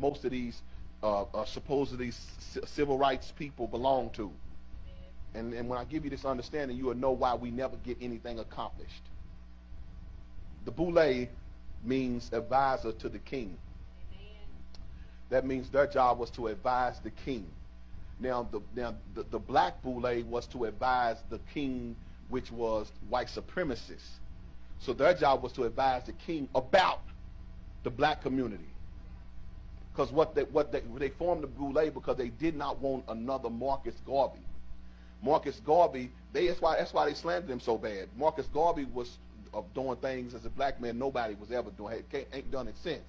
Most of these supposedly civil rights people belong to. And when I give you this understanding, you will know why we never get anything accomplished. The Boule means advisor to the king. That means their job was to advise the king. Now the black Boule was to advise the king, which was white supremacists. So their job was to advise the king about the black community. Because they formed the Boule because they did not want another Marcus Garvey. Marcus Garvey, that's why they slandered him so bad. Marcus Garvey was doing things as a black man nobody was ever doing. Ain't done it since.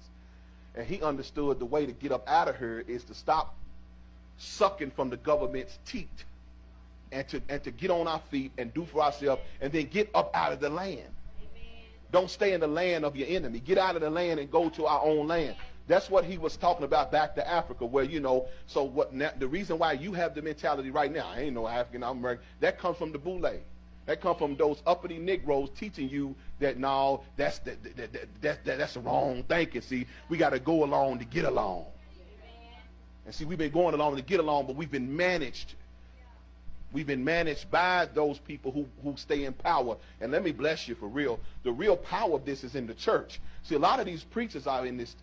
And he understood the way to get up out of here is to stop sucking from the government's teat and to get on our feet and do for ourselves and then get up out of the land. Amen. Don't stay in the land of your enemy. Get out of the land and go to our own land. That's what he was talking about back to Africa, where, so the reason why you have the mentality right now, I ain't no African, I'm American, that comes from the Boule. That comes from those uppity Negroes teaching you that, no, that's the wrong thinking. See, we got to go along to get along. And see, we've been going along to get along, but we've been managed. We've been managed by those people who stay in power. And let me bless you for real. The real power of this is in the church. See, a lot of these preachers are in these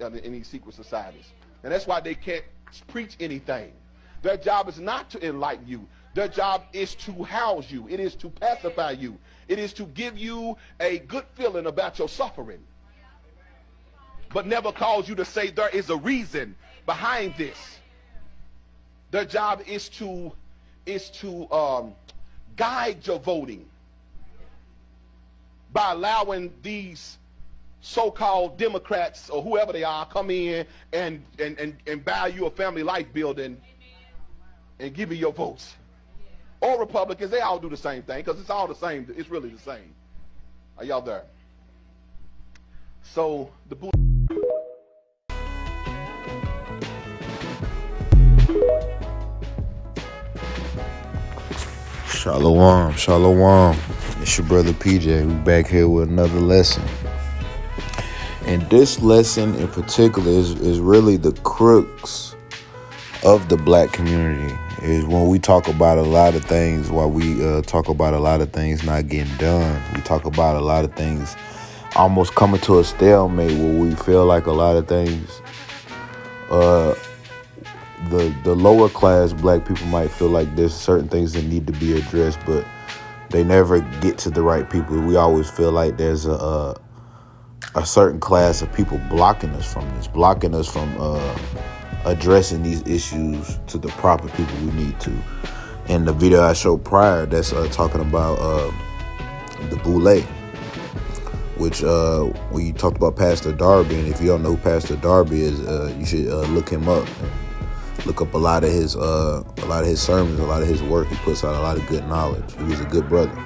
secret societies. And that's why they can't preach anything. Their job is not to enlighten you. Their job is to house you. It is to pacify you. It is to give you a good feeling about your suffering. But never cause you to say there is a reason behind this. Their job is to guide your voting by allowing these so-called Democrats or whoever they are come in and buy you a family life building and give you your votes. Or Republicans, they all do the same thing because it's all the same. It's really the same. Are y'all there? So the Shalom, shalom. It's your brother PJ. We back here with another lesson. And this lesson in particular is really the crux of the black community. Is when we talk about a lot of things, while we talk about a lot of things not getting done. We talk about a lot of things almost coming to a stalemate where we feel like a lot of things the lower class black people might feel like there's certain things that need to be addressed, but they never get to the right people. We always feel like there's a certain class of people blocking us from this, blocking us from addressing these issues to the proper people we need to. In the video I showed prior, that's talking about the Boule. which when you talked about Pastor Darby, and if you don't know who Pastor Darby is, you should look him up. Look up a lot of his sermons, a lot of his work. He puts out a lot of good knowledge. He was a good brother.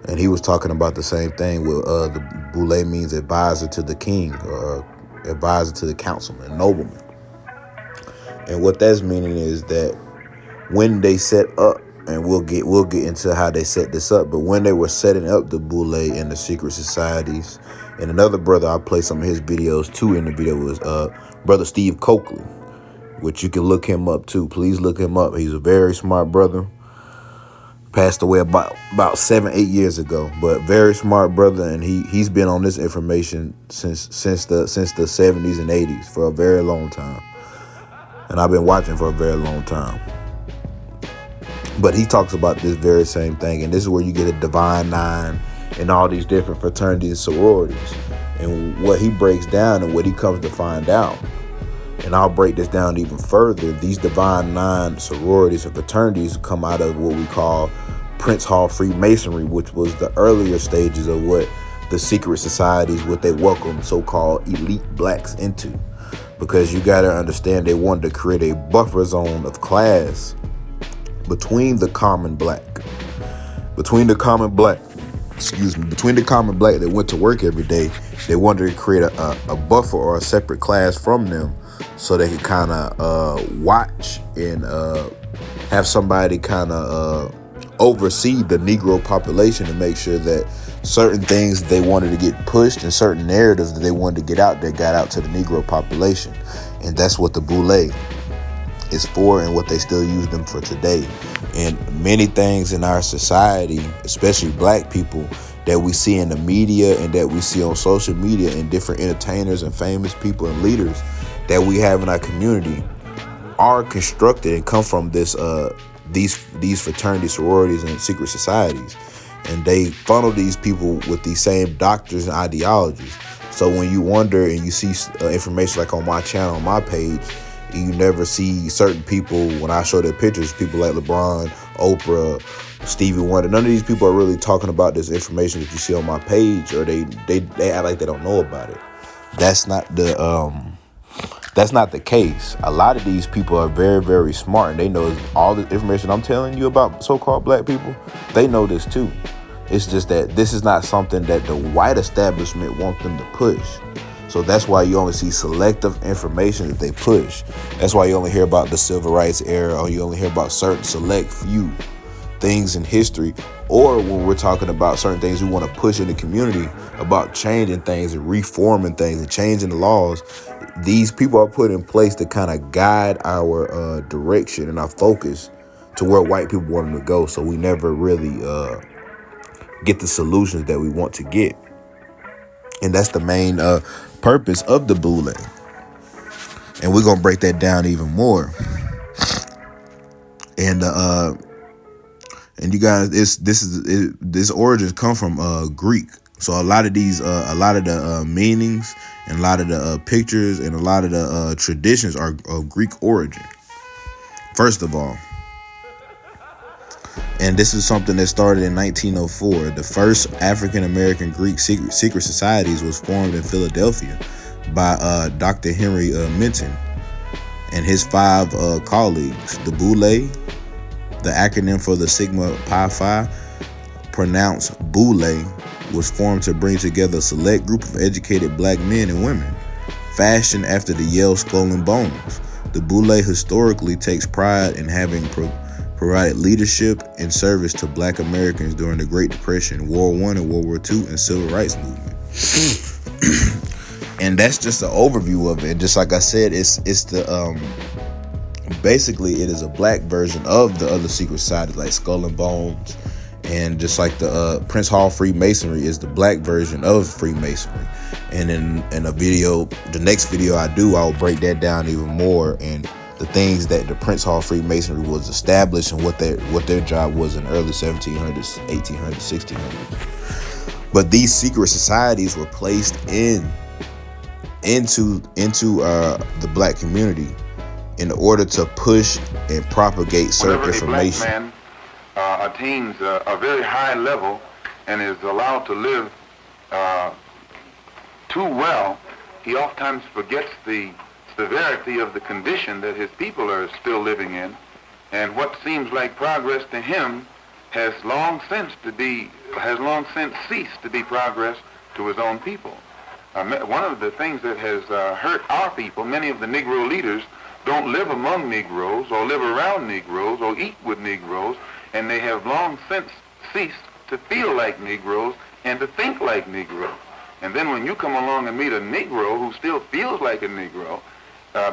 And he was talking about the same thing with the Boule means advisor to the king, or advisor to the councilman, nobleman. And what that's meaning is that when they set up, and we'll get into how they set this up, but when they were setting up the Boule and the secret societies, and another brother, I played some of his videos too in the video, was brother Steve Coakley, which you can look him up too. Please look him up. He's a very smart brother. Passed away about 7-8 years ago, but very smart brother, and he's been on this information since the 70s and 80s for a very long time, and I've been watching for a very long time. But he talks about this very same thing, and this is where you get a Divine Nine and all these different fraternities and sororities, and what he breaks down and what he comes to find out. And I'll break this down even further. These Divine Nine sororities and fraternities come out of what we call Prince Hall Freemasonry, which was the earlier stages of what the secret societies, what they welcomed so-called elite blacks into. Because you got to understand, they wanted to create a buffer zone of class between the common black that went to work every day. They wanted to create a buffer or a separate class from them, so they could kind of watch and have somebody kind of oversee the Negro population to make sure that certain things they wanted to get pushed and certain narratives that they wanted to get out there got out to the Negro population. And that's what the Boule is for, and what they still use them for today. And many things in our society, especially black people, that we see in the media and that we see on social media, and different entertainers and famous people and leaders that we have in our community, are constructed and come from these fraternity sororities and secret societies. And they funnel these people with these same doctrines and ideologies. So when you wonder and you see information like on my channel, on my page, you never see certain people, when I show their pictures, people like LeBron, Oprah, Stevie Wonder, none of these people are really talking about this information that you see on my page, or they act like they don't know about it. That's not the case. A lot of these people are very, very smart, and they know all the information I'm telling you about so-called black people. They know this too. It's just that this is not something that the white establishment wants them to push. So that's why you only see selective information that they push. That's why you only hear about the civil rights era, or you only hear about certain select few things in history, or when we're talking about certain things we want to push in the community about changing things and reforming things and changing the laws. These people are put in place to kind of guide our direction and our focus to where white people want them to go. So we never really get the solutions that we want to get. And that's the main purpose of the Boule. And we're going to break that down even more. And you guys, this origins come from Greek. So a lot of the meanings and a lot of the pictures and a lot of the traditions are of Greek origin, first of all. And this is something that started in 1904. The first African-American Greek secret societies was formed in Philadelphia by Dr. Henry Minton and his 5 colleagues. The Boule, the acronym for the Sigma Pi Phi, pronounced Boule, was formed to bring together a select group of educated black men and women, fashioned after the Yale Skull and Bones. The Boule historically takes pride in having provided leadership and service to black Americans during the Great Depression, World War I and World War II, and Civil Rights Movement. And that's just an overview of it. Just like I said, it's the basically it is a black version of the other secret societies like Skull and Bones, and just like the Prince Hall Freemasonry is the black version of Freemasonry. And in a video, the next video I do, I'll break that down even more, and the things that the Prince Hall Freemasonry was established and what their job was in the early 1700s, 1800s, 1600s. But these secret societies were placed into the black community in order to push and propagate certain information. Whenever a black man attains a very high level and is allowed to live uh, too well, he oftentimes forgets the severity of the condition that his people are still living in, and what seems like progress to him has long since ceased to be progress to his own people. One of the things that has hurt our people, many of the Negro leaders don't live among Negroes or live around Negroes or eat with Negroes, and they have long since ceased to feel like Negroes and to think like Negroes. And then when you come along and meet a Negro who still feels like a Negro,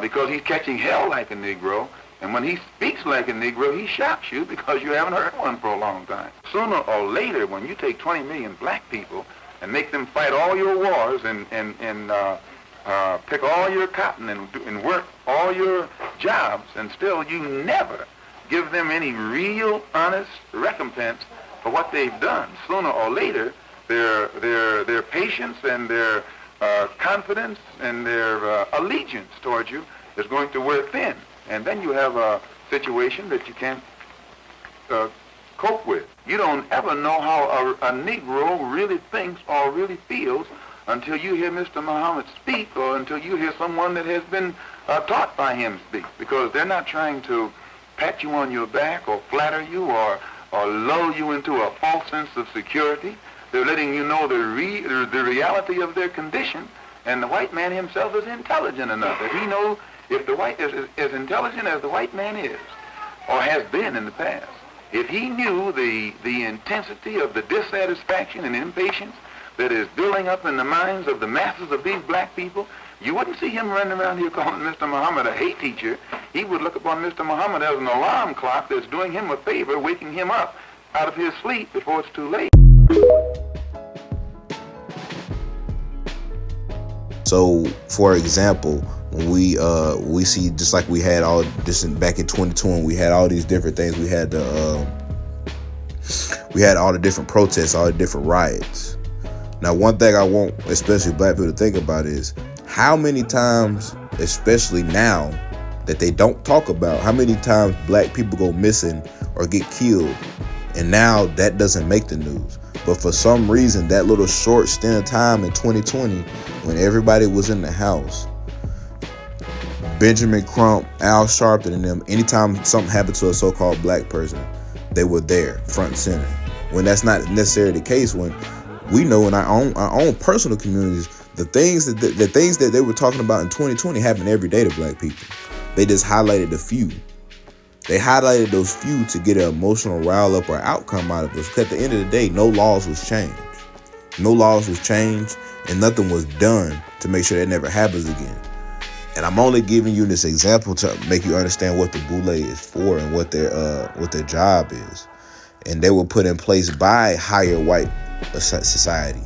because he's catching hell like a Negro, and when he speaks like a Negro, he shocks you because you haven't heard one for a long time. Sooner or later, when you take 20 million black people and make them fight all your wars and pick all your cotton and work all your jobs, and still you never give them any real, honest recompense for what they've done, sooner or later, their patience and their confidence and their allegiance towards you is going to wear thin. And then you have a situation that you can't cope with. You don't ever know how a Negro really thinks or really feels until you hear Mr. Muhammad speak, or until you hear someone that has been taught by him speak, because they're not trying to pat you on your back or flatter you or lull you into a false sense of security. They're letting you know the reality of their condition, and the white man himself is intelligent enough that he knows if the white is as intelligent as the white man is, or has been in the past. If he knew the intensity of the dissatisfaction and impatience that is building up in the minds of the masses of these black people, you wouldn't see him running around here calling Mr. Muhammad a hate teacher. He would look upon Mr. Muhammad as an alarm clock that's doing him a favor, waking him up out of his sleep before it's too late. So, for example, when we see, just like we had all this back in 2020, we had all these different things. We had all the different protests, all the different riots. Now, one thing I want, especially black people, to think about is how many times, especially now that they don't talk about, how many times black people go missing or get killed, and now that doesn't make the news. But for some reason, that little short stint of time in 2020, when everybody was in the house, Benjamin Crump, Al Sharpton, and them, anytime something happened to a so-called black person, they were there, front and center. When that's not necessarily the case, when we know in our own personal communities, the things that they were talking about in 2020 happen every day to black people. They just highlighted a few. They highlighted those few to get an emotional rile up or outcome out of us. Because at the end of the day, no laws was changed. No laws was changed, and nothing was done to make sure that never happens again. And I'm only giving you this example to make you understand what the Boule is for and what their job is. And they were put in place by higher white society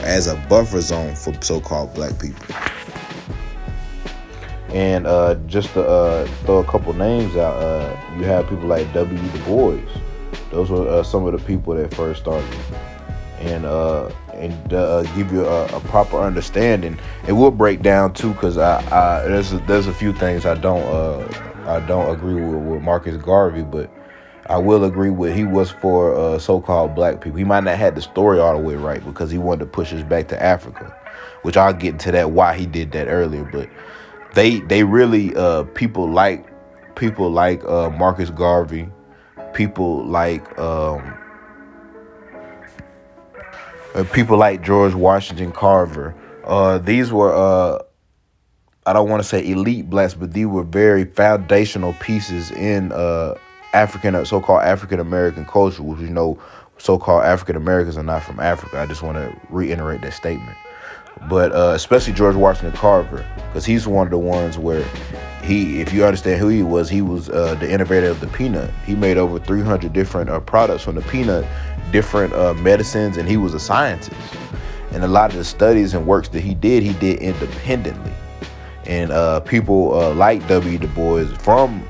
as a buffer zone for so-called black people. And just to throw a couple names out, you have people like W. Du Bois. Those were some of the people that first started. And give you a proper understanding. It will break down too, because there's a few things I don't agree with Marcus Garvey, but I will agree with he was for so-called black people. He might not have the story all the way right because he wanted to push us back to Africa, which I'll get into that why he did that earlier. But they really people like Marcus Garvey, people like George Washington Carver. These were I don't want to say elite blacks, but these were very foundational pieces in so-called African American culture, which we know so-called African Americans are not from Africa. I just want to reiterate that statement. But especially George Washington Carver, because he's one of the ones where if you understand who he was the innovator of the peanut. He made over 300 different products from the peanut, different medicines, and he was a scientist. And a lot of the studies and works that he did independently. And people like W. Du Bois from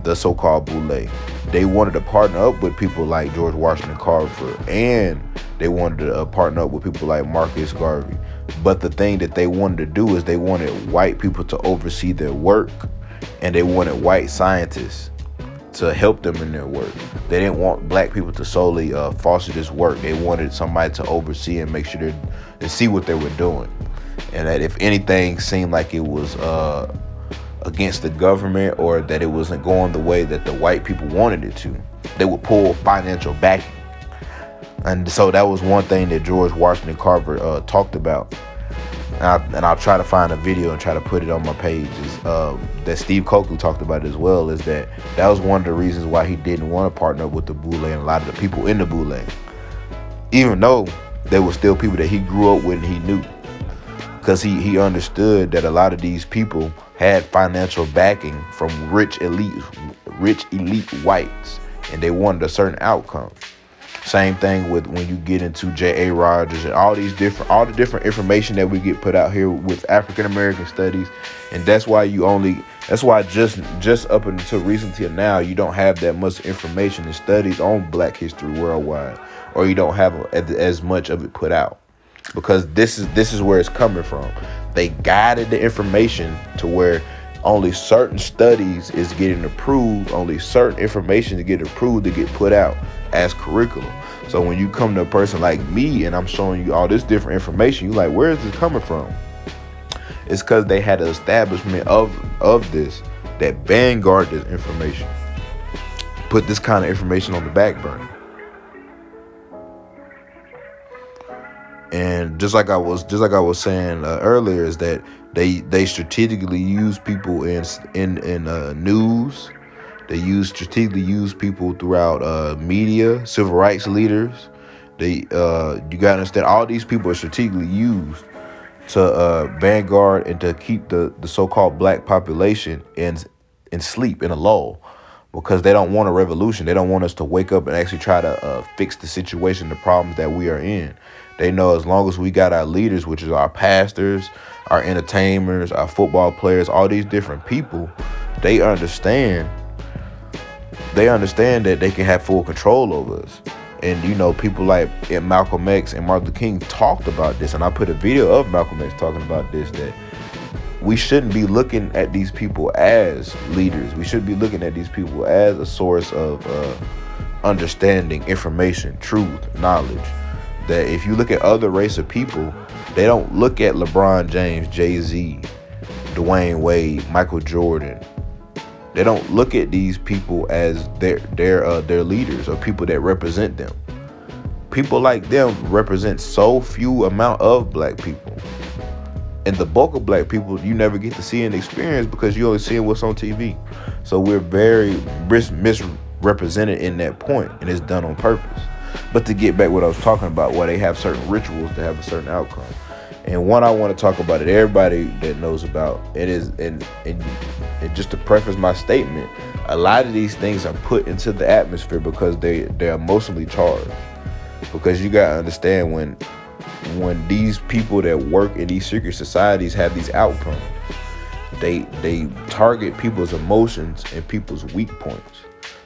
the so-called Boule, they wanted to partner up with people like George Washington Carver, and they wanted to partner up with people like Marcus Garvey. But the thing that they wanted to do is they wanted white people to oversee their work, and they wanted white scientists to help them in their work. They didn't want black people to solely foster this work. They wanted somebody to oversee and make sure they see what they were doing. And that if anything seemed like it was against the government or that it wasn't going the way that the white people wanted it to, they would pull financial backing. And so that was one thing that George Washington Carver talked about. And I'll try to find a video and try to put it on my page. That Steve Coakley talked about it as well, is that was one of the reasons why he didn't want to partner up with the Boule and a lot of the people in the Boule. Even though there were still people that he grew up with and he knew. Because he understood that a lot of these people had financial backing from rich elite whites, and they wanted a certain outcome. Same thing with when you get into J.A. Rogers and all the different information that we get put out here with African American studies. And that's why just up until recently now, you don't have that much information and studies on black history worldwide, or you don't have as much of it put out, because this is where it's coming from. They guided the information to where only certain studies is getting approved, only certain information is getting approved to get put out as curriculum. So when you come to a person like me and I'm showing you all this different information, you're like, where is this coming from? It's because they had an establishment of this that vanguard this information, put this kind of information on the back burner. And just like I was saying earlier, is that they strategically use people in news. They strategically use people throughout media, civil rights leaders. You gotta understand, all these people are strategically used to vanguard and to keep the so-called black population in sleep, in a lull, because they don't want a revolution. They don't want us to wake up and actually try to fix the situation, the problems that we are in. They know as long as we got our leaders, which is our pastors, our entertainers, our football players, all these different people, they understand that they can have full control over us. And, you know, people like Malcolm X and Martin Luther King talked about this. And I put a video of Malcolm X talking about this, that we shouldn't be looking at these people as leaders. We should be looking at these people as a source of understanding, information, truth, knowledge. That if you look at other race of people, they don't look at LeBron James, Jay-Z, Dwayne Wade, Michael Jordan. They don't look at these people as their leaders or people that represent them. People like them represent so few amount of black people. And the bulk of black people you never get to see and experience because you only see what's on TV. So we're very misrepresented in that point, and it's done on purpose. But to get back what I was talking about, where they have certain rituals to have a certain outcome. And one I want to talk about that everybody that knows about, it is, and just to preface my statement, a lot of these things are put into the atmosphere because they're emotionally charged. Because you gotta understand, when these people that work in these secret societies have these outcomes, they target people's emotions and people's weak points,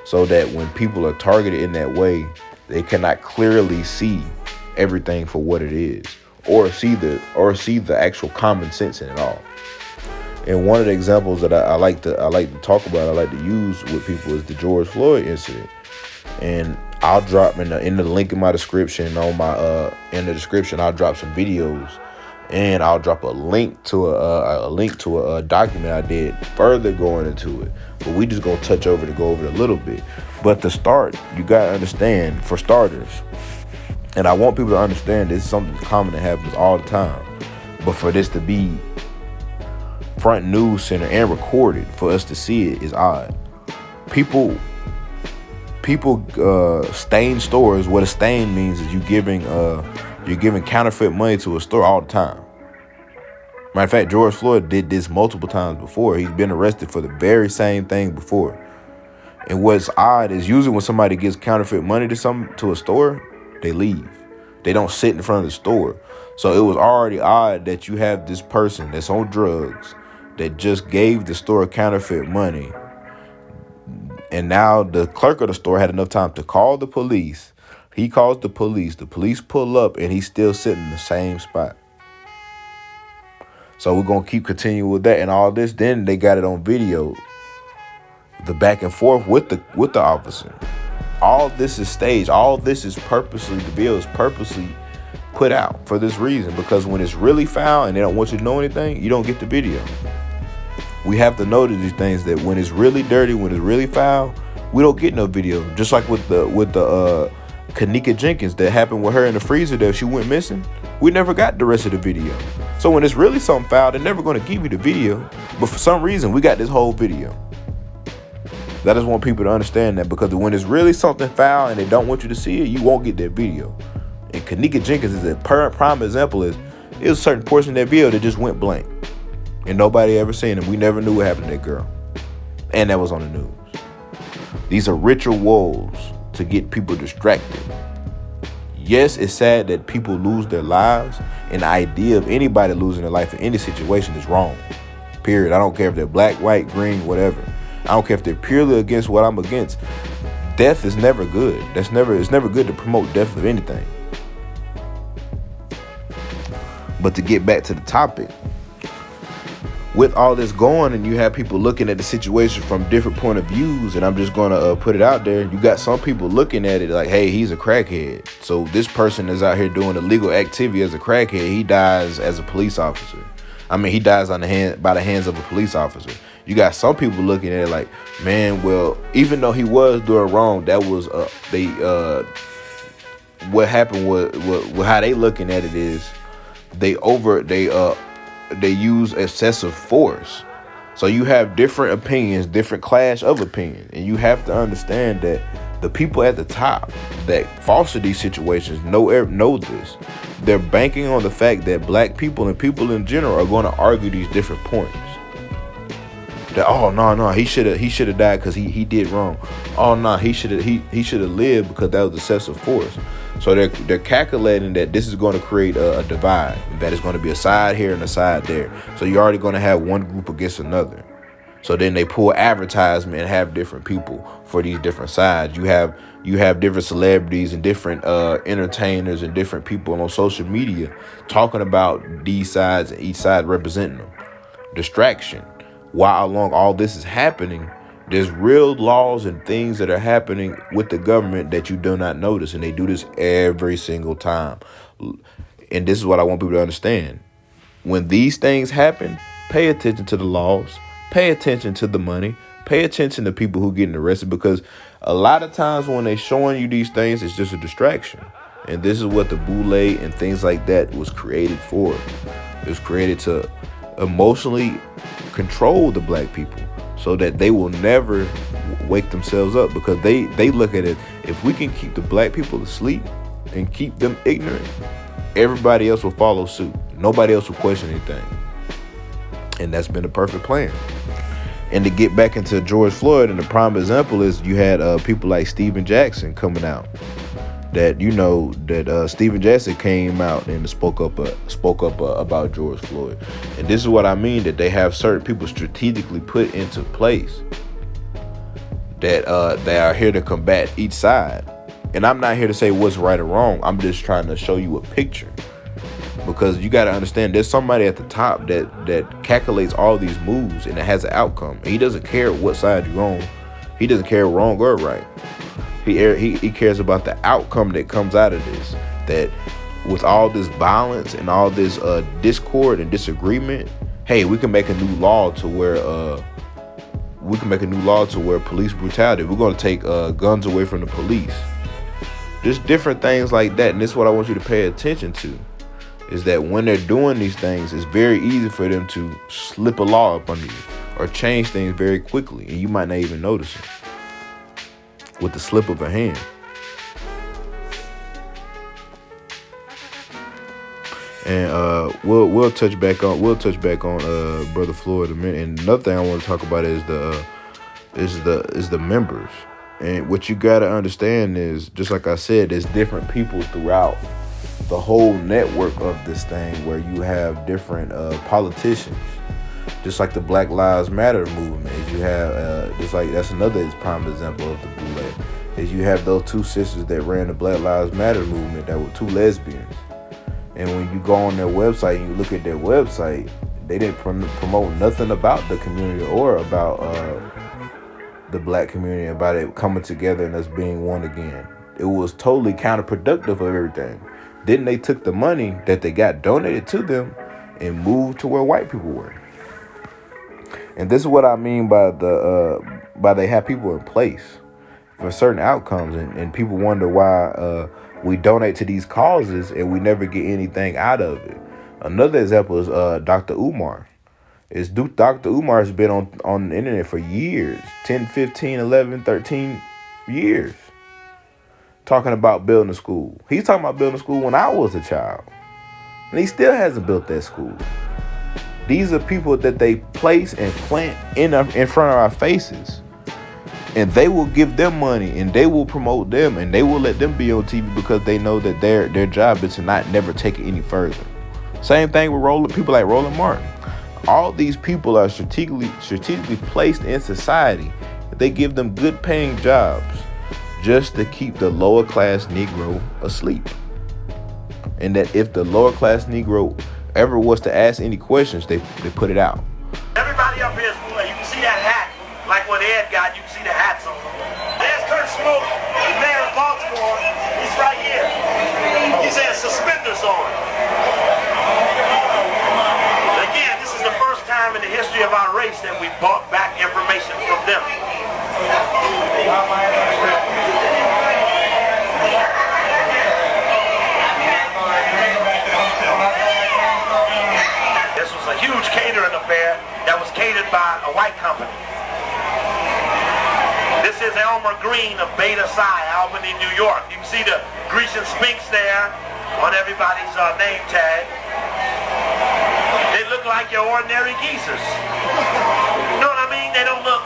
so that when people are targeted in that way, they cannot clearly see everything for what it is, or see the actual common sense in it all. And one of the examples that I like to talk about, I like to use with people, is the George Floyd incident. And I'll drop in the link in my description, on my in the description, I'll drop some videos, and I'll drop a link to a document I did further going into it. But we just gonna go over it a little bit. But to start, you gotta understand, for starters, and I want people to understand this is something common that happens all the time. But for this to be front news center and recorded for us to see it is odd. People stain stores. What a stain means is you're giving counterfeit money to a store all the time. Matter of fact, George Floyd did this multiple times before. He's been arrested for the very same thing before. And what's odd is usually when somebody gives counterfeit money to a store, they leave. They don't sit in front of the store. So it was already odd that you have this person that's on drugs that just gave the store counterfeit money. And now the clerk of the store had enough time to call the police. He calls the police. The police pull up, and he's still sitting in the same spot. So we're going to keep continuing with that and all this. Then they got it on video. the back and forth with the officer. All this is staged. All this is purposely, the video is purposely put out for this reason, because when it's really foul and they don't want you to know anything, you don't get the video. We have to know these things, that when it's really dirty, when it's really foul, we don't get no video. Just like with the Kanika Jenkins that happened with her in the freezer that she went missing, we never got the rest of the video. So when it's really something foul, they're never going to give you the video, but for some reason we got this whole video. I just want people to understand that, because when it's really something foul and they don't want you to see it, you won't get that video. And Kanika Jenkins is a prime example. It was a certain portion of that video that just went blank, and nobody ever seen it. We never knew what happened to that girl, and that was on the news. These are rituals to get people distracted. Yes, it's sad that people lose their lives, and the idea of anybody losing their life in any situation is wrong. Period. I don't care if they're black, white, green, whatever. I don't care if they're purely against what I'm against. Death is never good. It's never good to promote death of anything. But to get back to the topic, with all this going, and you have people looking at the situation from different point of views, and I'm just gonna put it out there. You got some people looking at it like, hey, he's a crackhead, so this person is out here doing illegal activity as a crackhead. He dies as a police officer. I mean, he dies by the hands of a police officer. You got some people looking at it like, man, well, even though he was doing wrong, that was what happened was how they looking at it is they use excessive force. So you have different opinions, different clash of opinion, and you have to understand that the people at the top that foster these situations know this. They're banking on the fact that black people and people in general are going to argue these different points. That, oh no, he should have died because he did wrong. Oh no, he should have lived because that was excessive force. So they're calculating that this is going to create a divide, that it's going to be a side here and a side there. So you're already going to have one group against another. So then they pull advertisement and have different people for these different sides. You have different celebrities and different entertainers and different people on social media talking about these sides and each side representing them. Distraction. While along all this is happening, there's real laws and things that are happening with the government that you do not notice, and they do this every single time. And this is what I want people to understand. When these things happen, pay attention to the laws, pay attention to the money, pay attention to people who getting arrested, because a lot of times when they're showing you these things, it's just a distraction. And this is what the Boule and things like that was created for. It was created to emotionally control the black people so that they will never wake themselves up, because they look at it, if we can keep the black people asleep and keep them ignorant, everybody else will follow suit. Nobody else will question anything. And that's been a perfect plan. And to get back into George Floyd, and the prime example is you had people like Stephen Jackson coming out. That Stephen Jackson came out and spoke up about George Floyd. And this is what I mean, that they have certain people strategically put into place that they are here to combat each side. And I'm not here to say what's right or wrong. I'm just trying to show you a picture, because you got to understand there's somebody at the top that calculates all these moves, and it has an outcome. And he doesn't care what side you're on. He doesn't care wrong or right. He cares about the outcome that comes out of this. That with all this violence and all this discord and disagreement, hey, we can make a new law to where police brutality. We're going to take guns away from the police. There's different things like that, and this is what I want you to pay attention to. Is that when they're doing these things, it's very easy for them to slip a law up under you or change things very quickly, and you might not even notice it. With the slip of a hand. And we'll touch back on Brother Floyd a minute. And another thing I want to talk about is the members. And what you gotta understand is, just like I said, there's different people throughout the whole network of this thing, where you have different politicians. Just like the Black Lives Matter movement, is you have just like that's another prime example of the Boule. Is you have those two sisters that ran the Black Lives Matter movement that were two lesbians, and when you go on their website and you look at their website, they didn't promote nothing about the community or about the black community, about it coming together and us being one again. It was totally counterproductive of everything. Then they took the money that they got donated to them and moved to where white people were. And this is what I mean by they have people in place for certain outcomes, and people wonder why we donate to these causes and we never get anything out of it. Another example is Dr. Umar. Dr. Umar has been on the internet for years, 10, 15, 11, 13 years, talking about building a school. He's talking about building a school when I was a child, and he still hasn't built that school. These are people that they place and plant in front of our faces, and they will give them money, and they will promote them, and they will let them be on TV because they know that their job is to not never take it any further. Same thing with people like Roland Martin. All these people are strategically placed in society. They give them good paying jobs just to keep the lower class Negro asleep. And that if the lower class Negro ever was to ask any questions, they put it out. Everybody up here, you can see that hat, like what Ed got, you can see the hats on. There's Kurt Smoke, the mayor of Baltimore. He's right here. He's had suspenders on. Again, this is the first time in the history of our race that we bought back information from them. This was a huge catering affair that was catered by a white company. This is Elmer Green of Beta Psi, Albany, New York. You can see the Grecian Sphinx there on everybody's name tag. They look like your ordinary geezers. You know what I mean? They don't look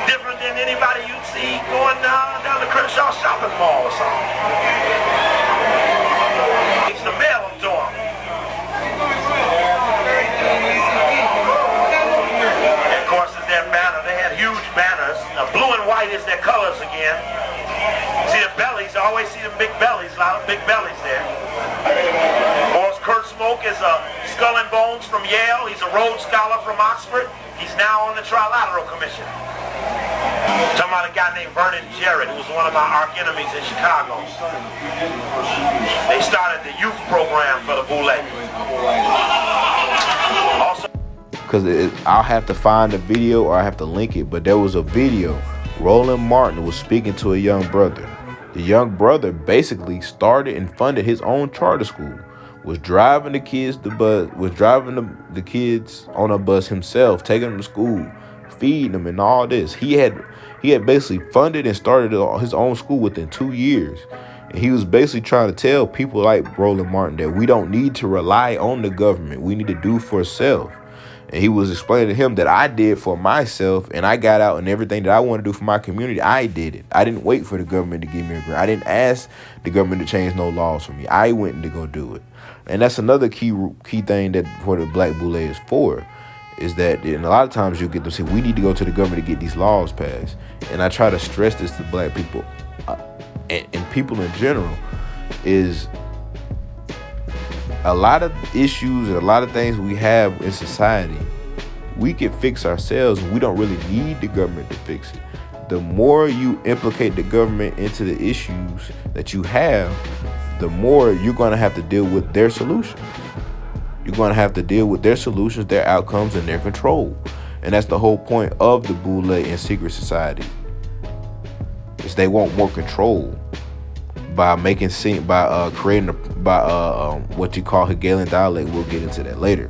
different than anybody you'd see going down the Crenshaw shopping mall or something. It's to mail them to them. And of course, it's their banner. They had huge banners. Blue and white is their colors again. See the bellies, I always see the big bellies, a lot of big bellies there. Of course, Kurt Smoke is a Skull and Bones from Yale. He's a Rhodes Scholar from Oxford. He's now on the Trilateral Commission. Talking about a guy named Vernon Jarrett, who was one of my arch enemies in Chicago. They started the youth program for the Boule. Also, because I'll have to find the video or I have to link it, but there was a video. Roland Martin was speaking to a young brother. The young brother basically started and funded his own charter school, was driving the kids the kids on a bus himself, taking them to school, feeding them and all this. He had basically funded and started his own school within 2 years. And he was basically trying to tell people like Roland Martin that we don't need to rely on the government. We need to do for self. And he was explaining to him that I did for myself, and I got out and everything that I want to do for my community, I did it. I didn't wait for the government to give me a grant. I didn't ask the government to change no laws for me. I went to go do it. And that's another key thing that for the Black Boule is for, is that and a lot of times you get them say, we need to go to the government to get these laws passed. And I try to stress this to black people and people in general, is a lot of issues and a lot of things we have in society, we can fix ourselves. We don't really need the government to fix it. The more you implicate the government into the issues that you have, the more you're going to have to deal with their solutions. You're going to have to deal with their solutions, their outcomes, and their control. And that's the whole point of the Boule and Secret Society, is they want more control by creating what you call Hegelian dialect. We'll get into that later.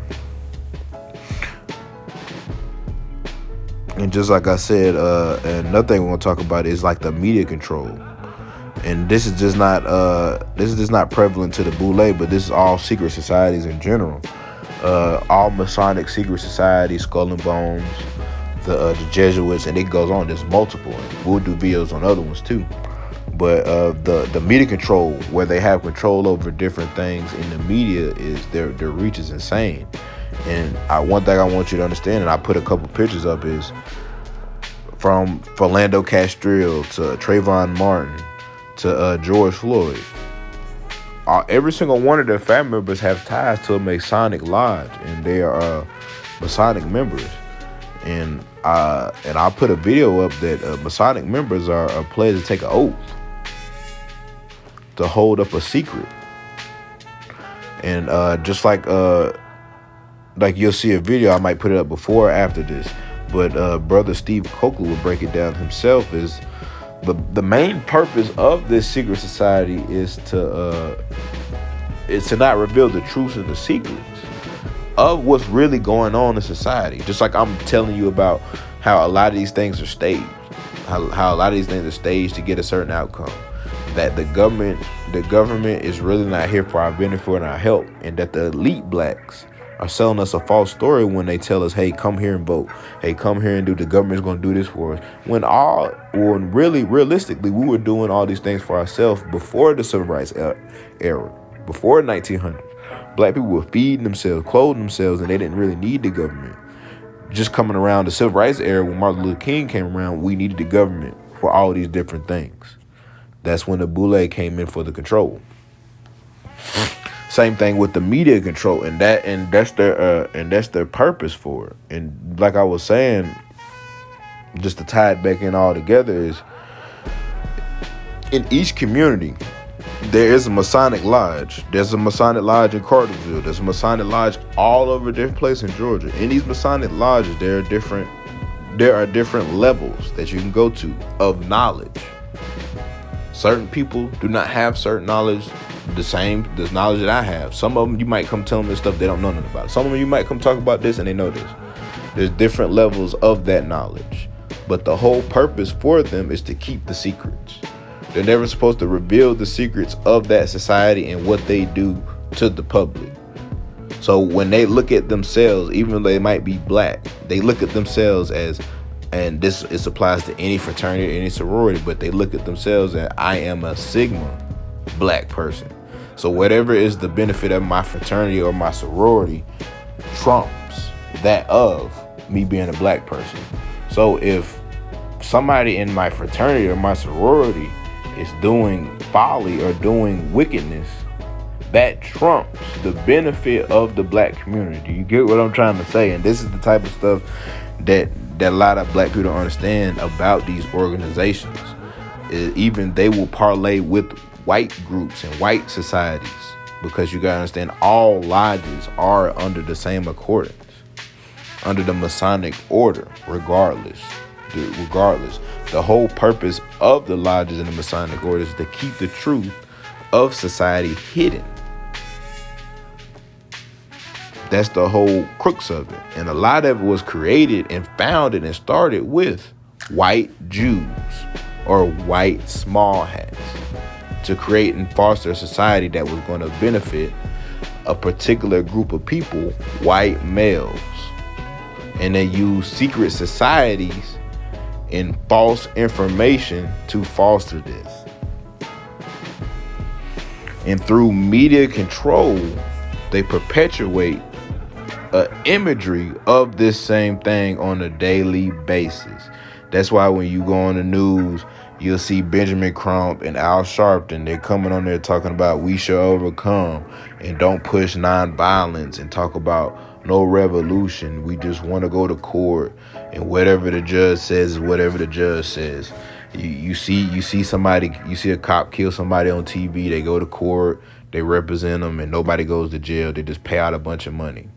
And just like I said, another thing we're gonna talk about is like the media control. And this is just not prevalent to the Boule, but this is all secret societies in general. All Masonic secret societies, Skull and Bones, the Jesuits, and it goes on. There's multiple. We'll do videos on other ones too. But the media control, where they have control over different things in the media, is their reach is insane. And one thing I want you to understand, and I put a couple pictures up, is from Philando Castile to Trayvon Martin to George Floyd. Every single one of their family members have ties to a Masonic lodge, and they are Masonic members. And And I'll put a video up that Masonic members are pledged to take an oath to hold up a secret. And just like you'll see a video, I might put it up before or after this, but Brother Steve Coakley will break it down himself. Is the main purpose of this secret society is to not reveal the truths and the secrets of what's really going on in society. Just like I'm telling you about how a lot of these things are staged, how a lot of these things are staged to get a certain outcome. That the government is really not here for our benefit and our help, and that the elite blacks are selling us a false story when they tell us, hey, come here and vote. Hey, come here and do, the government's going to do this for us. When really, realistically, we were doing all these things for ourselves before the civil rights era, before 1900. Black people were feeding themselves, clothing themselves, and they didn't really need the government. Just coming around the civil rights era, when Martin Luther King came around, we needed the government for all these different things. That's when the Boule came in for the control. Same thing with the media control, and that's their purpose for it. And like I was saying, just to tie it back in all together, is in each community there is a Masonic lodge. There's a Masonic lodge in Cartersville. There's a Masonic lodge all over different places in Georgia. In these Masonic lodges, there are different levels that you can go to of knowledge. Certain people do not have certain knowledge, the knowledge that I have. Some of them, you might come tell them this stuff they don't know nothing about. Some of them, you might come talk about this and they know this. There's different levels of that knowledge. But the whole purpose for them is to keep the secrets. They're never supposed to reveal the secrets of that society and what they do to the public. So when they look at themselves, even though they might be black, they look at themselves as, and this applies to any fraternity, any sorority, but they look at themselves as, I am a Sigma black person. So whatever is the benefit of my fraternity or my sorority trumps that of me being a black person. So if somebody in my fraternity or my sorority is doing folly or doing wickedness, that trumps the benefit of the black community. You get what I'm trying to say? And this is the type of stuff that a lot of black people don't understand about these organizations. Even they will parlay with white groups and white societies, because you gotta understand, all lodges are under the same accordance, under the Masonic order, regardless. The whole purpose of the lodges in the Masonic order is to keep the truth of society hidden. That's the whole crux of it. And a lot of it was created and founded and started with white Jews or white small hats to create and foster a society that was going to benefit a particular group of people, white males. And they use secret societies and false information to foster this. And through media control, they perpetuate imagery of this same thing on a daily basis. That's why when you go on the news, you'll see Benjamin Crump and Al Sharpton. They're coming on there talking about we shall overcome and don't push nonviolence and talk about no revolution. We just want to go to court, and whatever the judge says is whatever the judge says. You see a cop kill somebody on TV. They go to court, they represent them, and nobody goes to jail. They just pay out a bunch of money.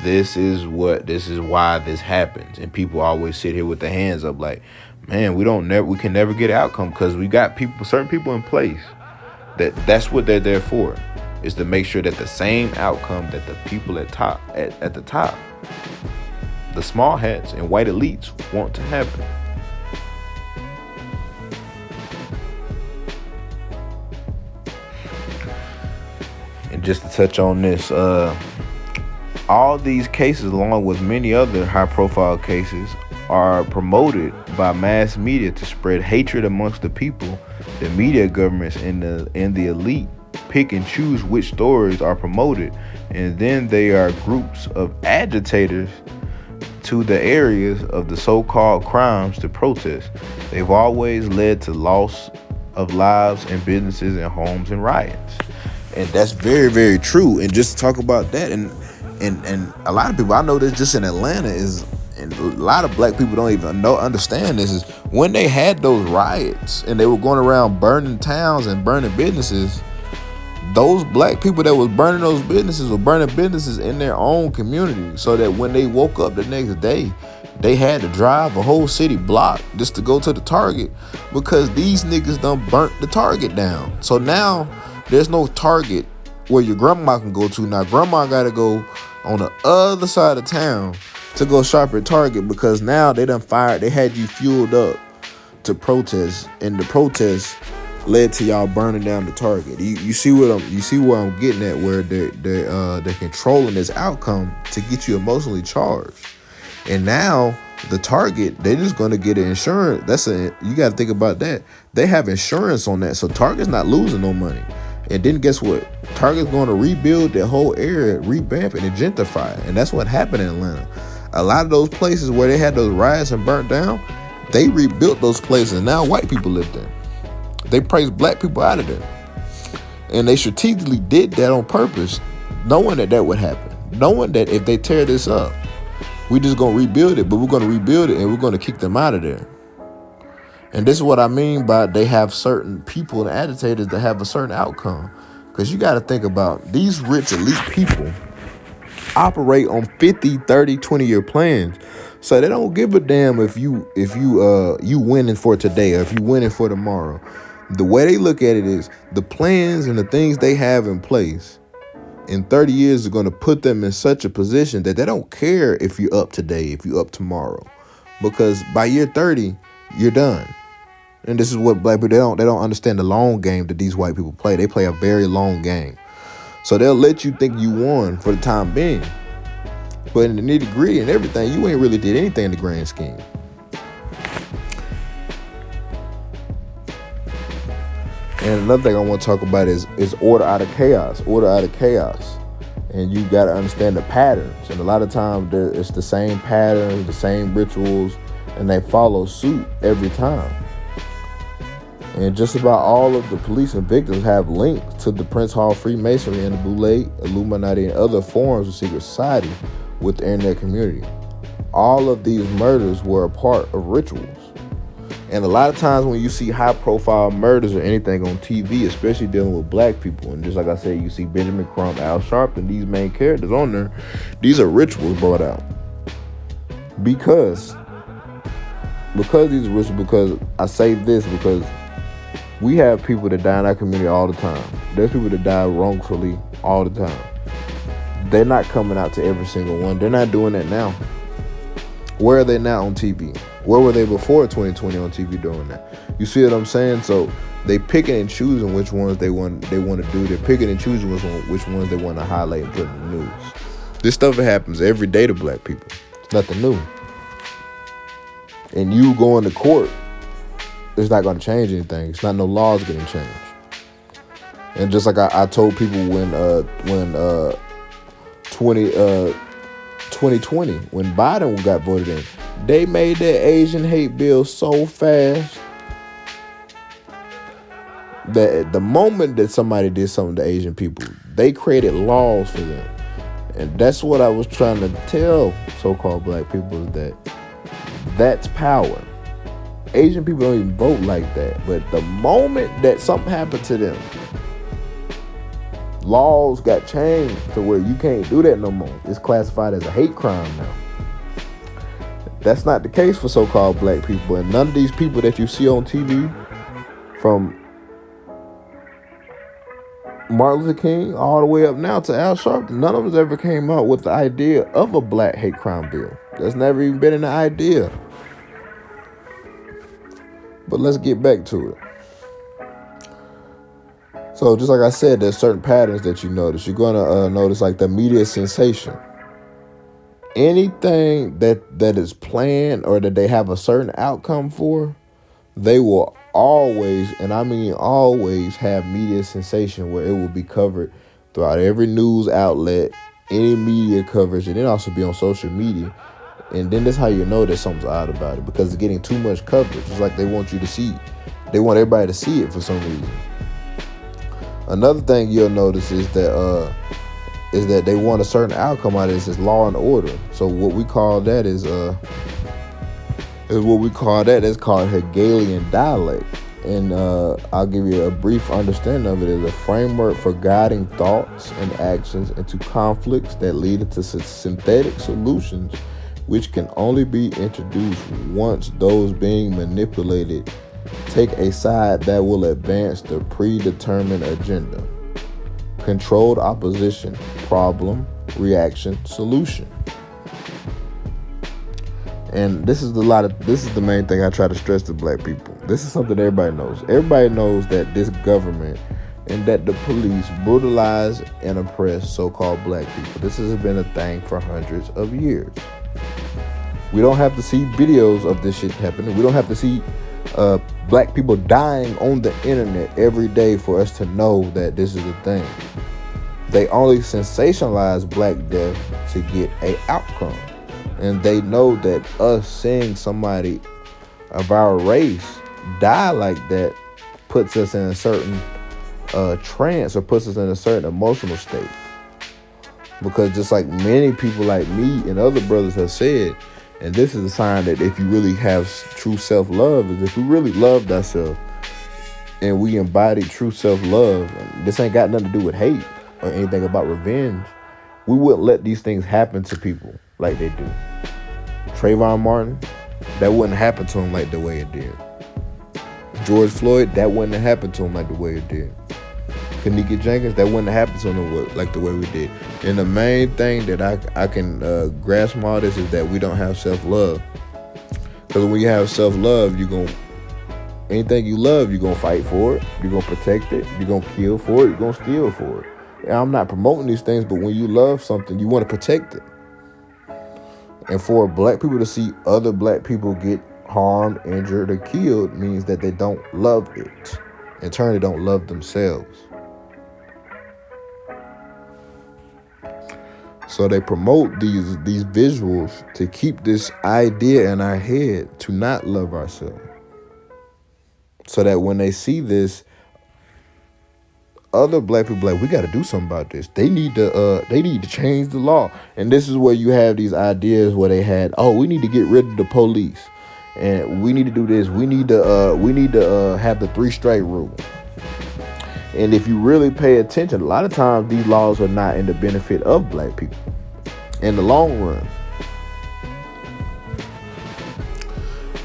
This is why this happens, and people always sit here with their hands up like, man, we can never get an outcome because we got certain people in place that's what they're there for, is to make sure that the same outcome that the people at the top, the small hats and white elites, want to happen. And just to touch on this, all these cases, along with many other high-profile cases, are promoted by mass media to spread hatred amongst the people. The media, governments, and the elite pick and choose which stories are promoted, and then they are groups of agitators to the areas of the so-called crimes to protest. They've always led to loss of lives and businesses and homes and riots. And that's very, very true. And just to talk about that, and a lot of people, I know this just in Atlanta, is, and lot of black people don't even understand this, is when they had those riots and they were going around burning towns and burning businesses, those black people that was burning those businesses were burning businesses in their own community, so that when they woke up the next day, they had to drive a whole city block just to go to the Target, because these niggas done burnt the Target down. So now there's no Target where your grandma can go to. Now grandma got to go on the other side of town to go shop at Target, because now they had you fueled up to protest, and the protest led to y'all burning down the Target. You see where I'm getting at, where they're controlling this outcome to get you emotionally charged. And now the Target, they're just gonna get an insurance. You gotta think about that. They have insurance on that, so Target's not losing no money. And then guess what? Target's going to rebuild their whole area, revamp it, and gentrify it. And that's what happened in Atlanta. A lot of those places where they had those riots and burnt down, they rebuilt those places, and now white people live there. They priced black people out of there. And they strategically did that on purpose, knowing that would happen. Knowing that if they tear this up, we just going to rebuild it, but we're going to rebuild it and we're going to kick them out of there. And this is what I mean by they have certain people and agitators that have a certain outcome. Because you got to think about these rich elite people operate on 50, 30, 20-year plans. So they don't give a damn if you winning for today or if you winning for tomorrow. The way they look at it is the plans and the things they have in place in 30 years are going to put them in such a position that they don't care if you're up today, if you're up tomorrow. Because by year 30, you're done. And this is what black people, they don't understand the long game that these white people play. They play a very long game. So they'll let you think you won for the time being. But in the nitty-gritty and everything, you ain't really did anything in the grand scheme. And another thing I want to talk about is order out of chaos. Order out of chaos. And you got to understand the patterns. And a lot of times it's the same patterns, the same rituals, and they follow suit every time. And just about all of the police and victims have links to the Prince Hall Freemasonry and the Boule, Illuminati, and other forms of secret society with the internet community. All of these murders were a part of rituals. And a lot of times when you see high-profile murders or anything on TV, especially dealing with black people, and just like I said, you see Benjamin Crump, Al Sharpton, these main characters on there, these are rituals brought out. Because these are rituals, because I say this because we have people that die in our community all the time. There's people that die wrongfully all the time. They're not coming out to every single one. They're not doing that now. Where are they now on TV? Where were they before 2020 on TV doing that? You see what I'm saying? So they picking and choosing which ones they want to do. They're picking and choosing which ones they want to highlight and put in the news. This stuff happens every day to black people. It's nothing new. And you going to court, it's not going to change anything. It's not no laws getting changed. And just like I told people when 2020, when Biden got voted in, they made that Asian hate bill so fast that at the moment that somebody did something to Asian people, they created laws for them. And that's what I was trying to tell so-called black people, is that that's power. Asian people don't even vote like that. But the moment that something happened to them, laws got changed to where you can't do that no more. It's classified as a hate crime now. That's not the case for so-called black people. And none of these people that you see on TV, from Martin Luther King all the way up now to Al Sharpton, none of us ever came out with the idea of a black hate crime bill. That's never even been an idea. But let's get back to it. So just like I said, there's certain patterns that you notice. You're going to notice like the media sensation. Anything that is planned or that they have a certain outcome for, they will always, and I mean always, have media sensation where it will be covered throughout every news outlet, any media coverage, and then also be on social media. And then that's how you know that something's odd about it, because it's getting too much coverage. It's like they want you to see it. They want everybody to see it for some reason. Another thing you'll notice is that is that they want a certain outcome out of this. Is law and order. So what we call that is that's called Hegelian dialect. And I'll give you a brief understanding of it. As a framework for guiding thoughts and actions into conflicts that lead to synthetic solutions, which can only be introduced once those being manipulated take a side that will advance the predetermined agenda. Controlled opposition, problem, reaction, solution. And this is the main thing I try to stress to black people. This is something everybody knows. Everybody knows that this government and that the police brutalize and oppress so-called black people. This has been a thing for hundreds of years. We don't have to see videos of this shit happening. We don't have to see black people dying on the internet every day for us to know that this is a thing. They only sensationalize black death to get an outcome. And they know that us seeing somebody of our race die like that puts us in a certain trance, or puts us in a certain emotional state. Because just like many people like me and other brothers have said, and this is a sign that if you really have true self-love, is if we really loved ourselves and we embody true self-love, and this ain't got nothing to do with hate or anything about revenge, we wouldn't let these things happen to people like they do. Trayvon Martin, that wouldn't happen to him like the way it did. George Floyd, that wouldn't have happened to him like the way it did. Kanika Jenkins, that wouldn't have happened to him like the way we did. And the main thing that I can grasp from all this is that we don't have self-love. Because when you have self-love, anything you love, you're going to fight for it. You're going to protect it. You're going to kill for it. You're going to steal for it. And I'm not promoting these things, but when you love something, you want to protect it. And for black people to see other black people get harmed, injured, or killed means that they don't love it. In turn, they don't love themselves. So they promote these visuals to keep this idea in our head to not love ourselves. So that when they see this, other black people like, we got to do something about this. They need to change the law. And this is where you have these ideas where they had, we need to get rid of the police, and we need to do this. We need to have the 3-strike rule. And if you really pay attention, a lot of times these laws are not in the benefit of black people in the long run.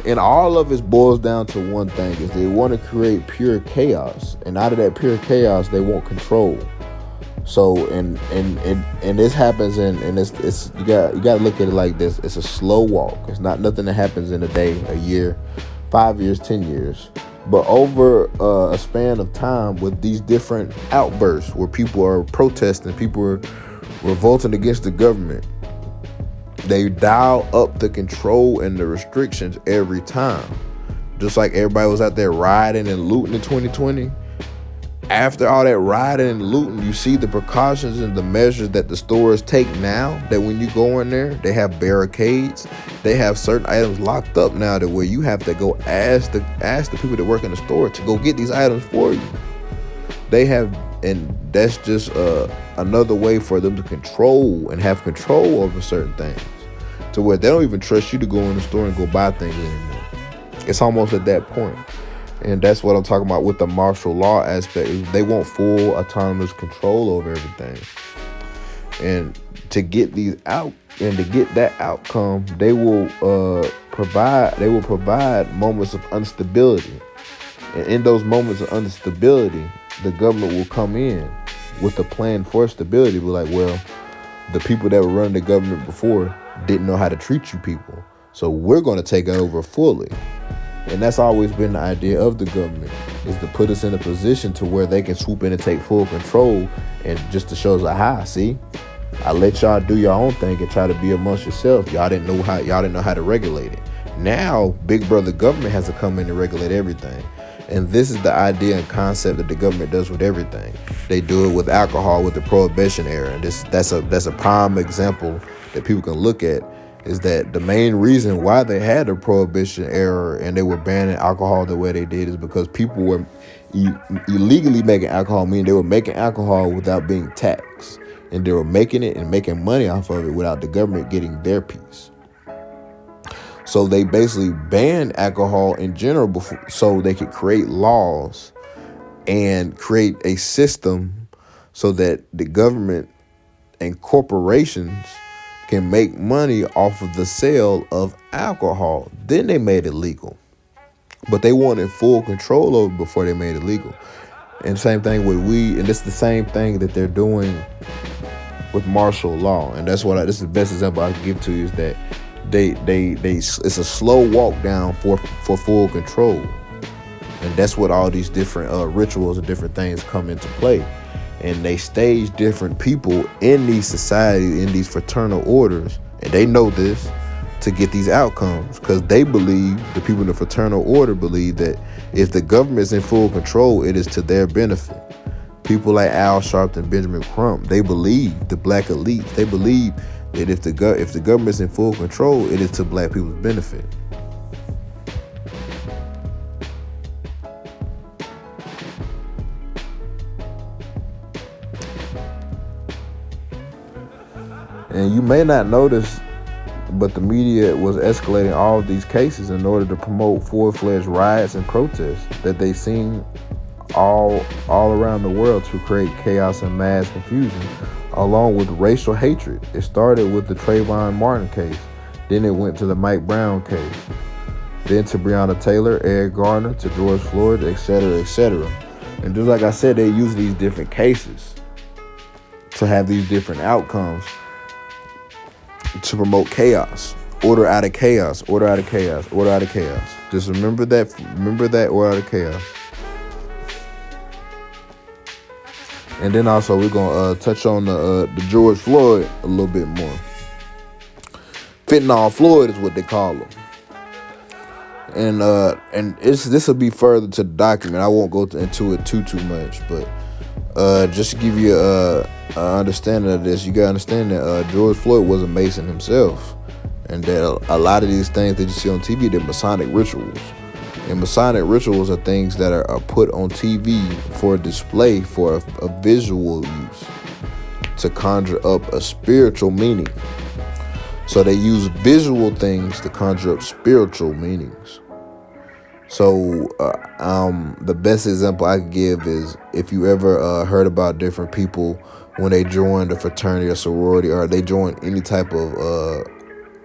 And all of it boils down to one thing, is they want to create pure chaos. And out of that pure chaos, they want control. So, and this happens and it's you got to look at it like this. It's a slow walk. It's not nothing that happens in a day, a year, 5 years, 10 years. But over a span of time, with these different outbursts where people are protesting, people are revolting against the government, they dial up the control and the restrictions every time. Just like everybody was out there rioting and looting in 2020. After all that rioting and looting, you see the precautions and the measures that the stores take now, that when you go in there, they have barricades. They have certain items locked up now to where you have to go ask the people that work in the store to go get these items for you. They have, and that's just another way for them to control and have control over certain things, to where they don't even trust you to go in the store and go buy things anymore. It's almost at that point. And that's what I'm talking about with the martial law aspect. They want full autonomous control over everything. And to get these out and to get that outcome, they will provide moments of instability. And in those moments of instability, the government will come in with a plan for stability. Be like, well, the people that were running the government before didn't know how to treat you people, so we're going to take it over fully. And that's always been the idea of the government, is to put us in a position to where they can swoop in and take full control, and just to show us like, see, I let y'all do your own thing and try to be amongst yourself. Y'all didn't know how to regulate it. Now, big brother government has to come in and regulate everything. And this is the idea and concept that the government does with everything. They do it with alcohol, with the Prohibition era. And that's a prime example that people can look at, is that the main reason why they had a Prohibition era and they were banning alcohol the way they did is because people were illegally making alcohol, meaning they were making alcohol without being taxed. And they were making it and making money off of it without the government getting their piece. So they basically banned alcohol in general so they could create laws and create a system so that the government and corporations can make money off of the sale of alcohol. Then they made it legal. But they wanted full control over it before they made it legal. And same thing with weed. And it's the same thing that they're doing with martial law. And that's this is the best example I can give to you, is that it's a slow walk down for full control. And that's what all these different rituals and different things come into play. And they stage different people in these societies, in these fraternal orders, and they know this, to get these outcomes, because they believe, the people in the fraternal order believe, that if the government is in full control, it is to their benefit. People like Al Sharpton and Benjamin Crump, they believe, the black elites, they believe that if the government is in full control, it is to black people's benefit. And you may not notice, but the media was escalating all of these cases in order to promote full-fledged riots and protests that they seen all around the world to create chaos and mass confusion, along with racial hatred. It started with the Trayvon Martin case, then it went to the Mike Brown case, then to Breonna Taylor, Eric Garner, to George Floyd, etc., etc. And just like I said, they use these different cases to have these different outcomes, to promote chaos, order out of chaos, order out of chaos, order out of chaos. Just remember that, order out of chaos. And then also we're gonna touch on the George Floyd a little bit more. Fentanyl Floyd is what they call him. And this will be further to the document. I won't go into it too much, but just to give you a understanding of this, you gotta understand that George Floyd was a Mason himself, and that a lot of these things that you see on TV, they're Masonic rituals. And Masonic rituals are things that are put on TV for display, for a visual use, to conjure up a spiritual meaning. So they use visual things to conjure up spiritual meanings. So the best example I could give is, if you ever heard about different people when they join a fraternity or sorority, or they join any type of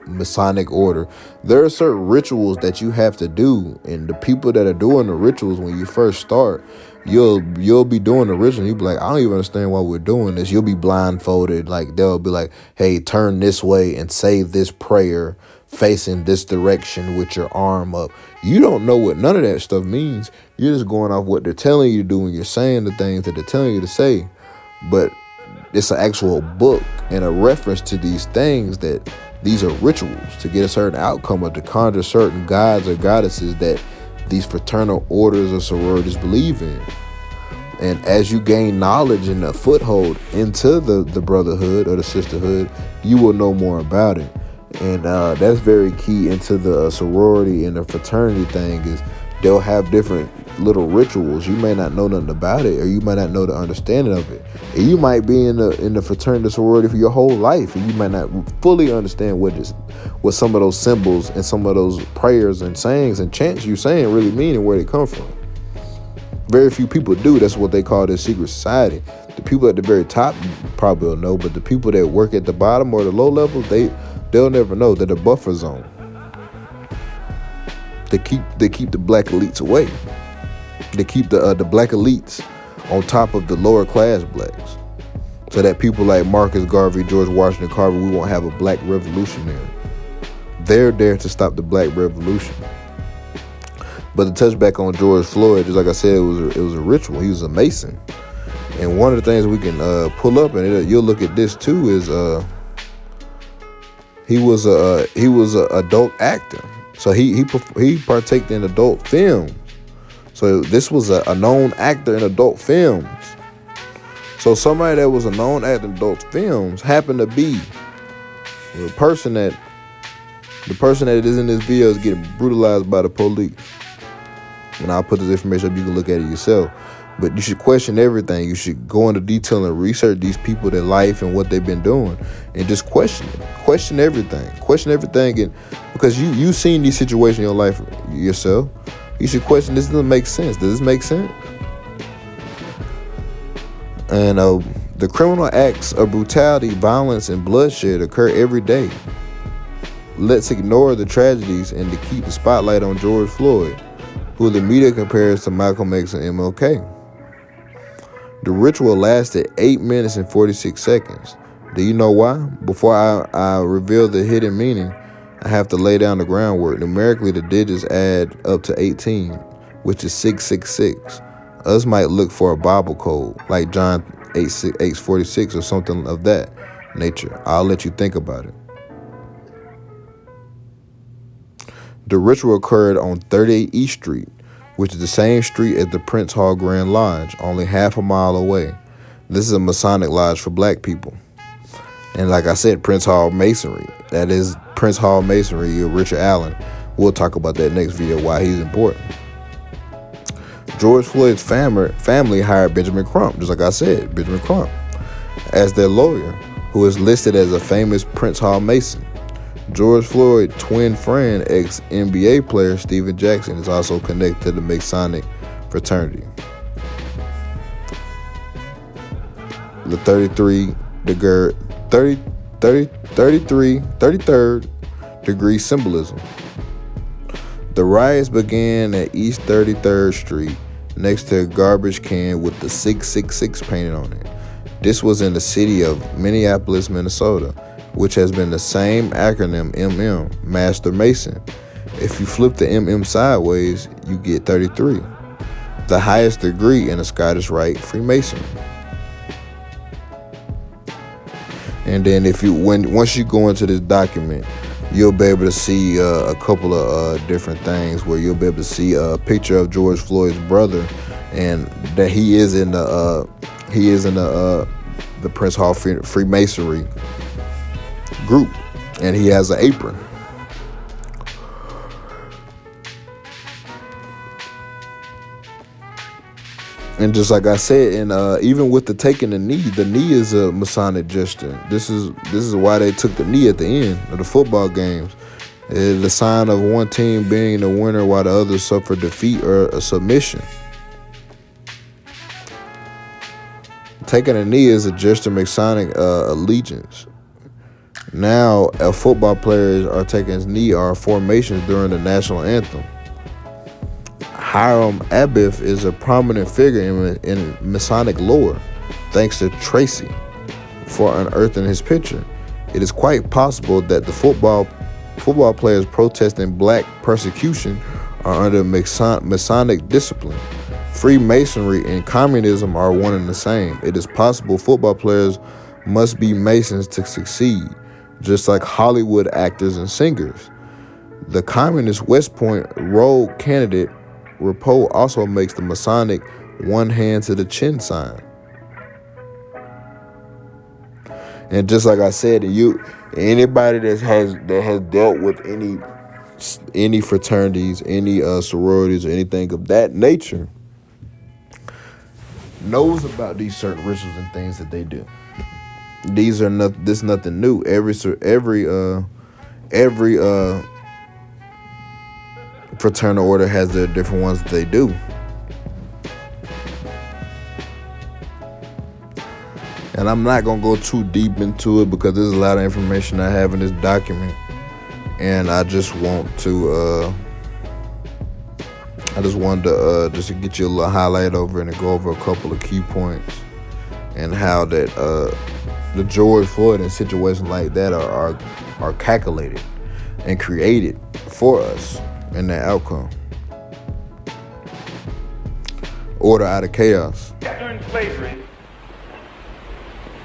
Masonic order, there are certain rituals that you have to do. And the people that are doing the rituals, when you first start, you'll be doing the ritual, you'll be like, I don't even understand why we're doing this. You'll be blindfolded. Like, they'll be like, hey, turn this way and say this prayer facing this direction with your arm up. You don't know what none of that stuff means. You're just going off what they're telling you to do, and you're saying the things that they're telling you to say. But it's an actual book and a reference to these things, that these are rituals to get a certain outcome, or to conjure certain gods or goddesses that these fraternal orders or sororities believe in. And as you gain knowledge and a foothold into the brotherhood or the sisterhood, you will know more about it. And that's very key into the sorority and the fraternity thing, is they'll have different little rituals. You may not know nothing about it, or you might not know the understanding of it. And you might be in the fraternity sorority for your whole life, and you might not fully understand what some of those symbols and some of those prayers and sayings and chants you're saying really mean and where they come from. Very few people do. That's what they call their secret society. The people at the very top probably will know, but the people that work at the bottom or the low level, they'll never know. They're the buffer zone. They keep the black elites away. They keep the black elites on top of the lower class blacks, so that people like Marcus Garvey, George Washington Carver, we won't have a black revolutionary. They're there to stop the black revolution. But to touch back on George Floyd, just like I said, it was a ritual. He was a Mason, and one of the things we can pull up, and you'll look at this too, is he was a adult actor. So he partaked in adult films. So this was a known actor in adult films. So somebody that was a known actor in adult films happened to be the person that is in this video is getting brutalized by the police. And I'll put this information up, you can look at it yourself. But you should question everything. You should go into detail and research these people, their life, and what they've been doing, and just question it. Question everything. Question everything, and because you've seen these situations in your life yourself, you should question. This doesn't make sense. Does this make sense? And the criminal acts of brutality, violence, and bloodshed occur every day. Let's ignore the tragedies and to keep the spotlight on George Floyd, who the media compares to Malcolm X and MLK. The ritual lasted 8 minutes and 46 seconds. Do you know why? Before I reveal the hidden meaning, I have to lay down the groundwork. Numerically, the digits add up to 18, which is 666. Us might look for a Bible code, like John 8:46 or something of that nature. I'll let you think about it. The ritual occurred on 38 East Street, which is the same street as the Prince Hall Grand Lodge, only half a mile away. This is a Masonic lodge for black people. And like I said, Prince Hall Masonry. That is Prince Hall Masonry, Richard Allen. We'll talk about that next video, why he's important. George Floyd's family hired Benjamin Crump, just like I said, Benjamin Crump, as their lawyer, who is listed as a famous Prince Hall Mason. George Floyd's twin friend, ex-NBA player Steven Jackson, is also connected to the Masonic fraternity. The 33rd degree symbolism. The riots began at East 33rd Street next to a garbage can with the 666 painted on it. This was in the city of Minneapolis, Minnesota, which has been the same acronym MM, Master Mason. If you flip the MM sideways, you get 33, the highest degree in the Scottish Rite Freemasonry. And then once you go into this document, you'll be able to see a couple of different things where you'll be able to see a picture of George Floyd's brother, and that he is in the Prince Hall Freemasonry group, and he has an apron. And just like I said, and even with the taking the knee is a Masonic gesture. This is why they took the knee at the end of the football games. It is the sign of one team being the winner while the others suffer defeat or a submission. Taking a knee is a gesture of Masonic allegiance. Now, football players are taking his knee or formations during the national anthem. Hiram Abiff is a prominent figure in Masonic lore, thanks to Tracy for unearthing his picture. It is quite possible that the football players protesting black persecution are under Masonic discipline. Freemasonry and communism are one and the same. It is possible football players must be Masons to succeed, just like Hollywood actors and singers. The communist West Point road candidate Rapo also makes the Masonic one hand to the chin sign. And just like I said, anybody that has dealt with any fraternities, any sororities, or anything of that nature, knows about these certain rituals and things that they do. This is nothing new. Every fraternal order has their different ones that they do. And I'm not going to go too deep into it because there's a lot of information I have in this document. And I just wanted to just to get you a little highlight over and to go over a couple of key points and how that the George Floyd and situations like that are calculated and created for us in that outcome. Order out of chaos. During slavery,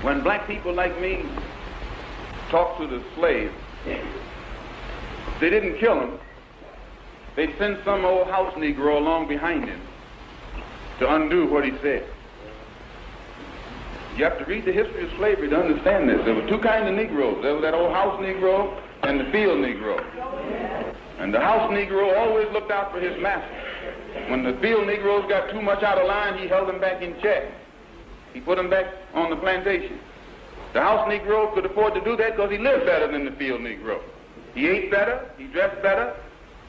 when black people like me talked to the slave, they didn't kill him. They'd send some old house Negro along behind him to undo what he said. You have to read the history of slavery to understand this. There were two kinds of Negroes. There was that old house Negro and the field Negro. And the house Negro always looked out for his master. When the field Negroes got too much out of line, he held them back in check. He put them back on the plantation. The house Negro could afford to do that because he lived better than the field Negro. He ate better, he dressed better,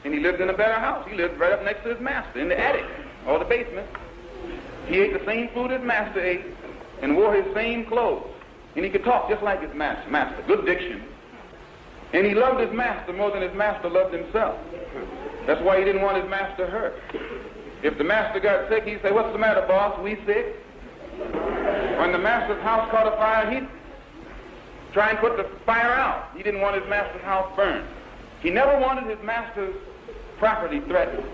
and he lived in a better house. He lived right up next to his master in the attic or the basement. He ate the same food his master ate and wore his same clothes. And he could talk just like his master, good diction. And he loved his master more than his master loved himself. That's why he didn't want his master hurt. If the master got sick, he'd say, "What's the matter, boss? We sick?" When the master's house caught a fire, he'd try and put the fire out. He didn't want his master's house burned. He never wanted his master's property threatened.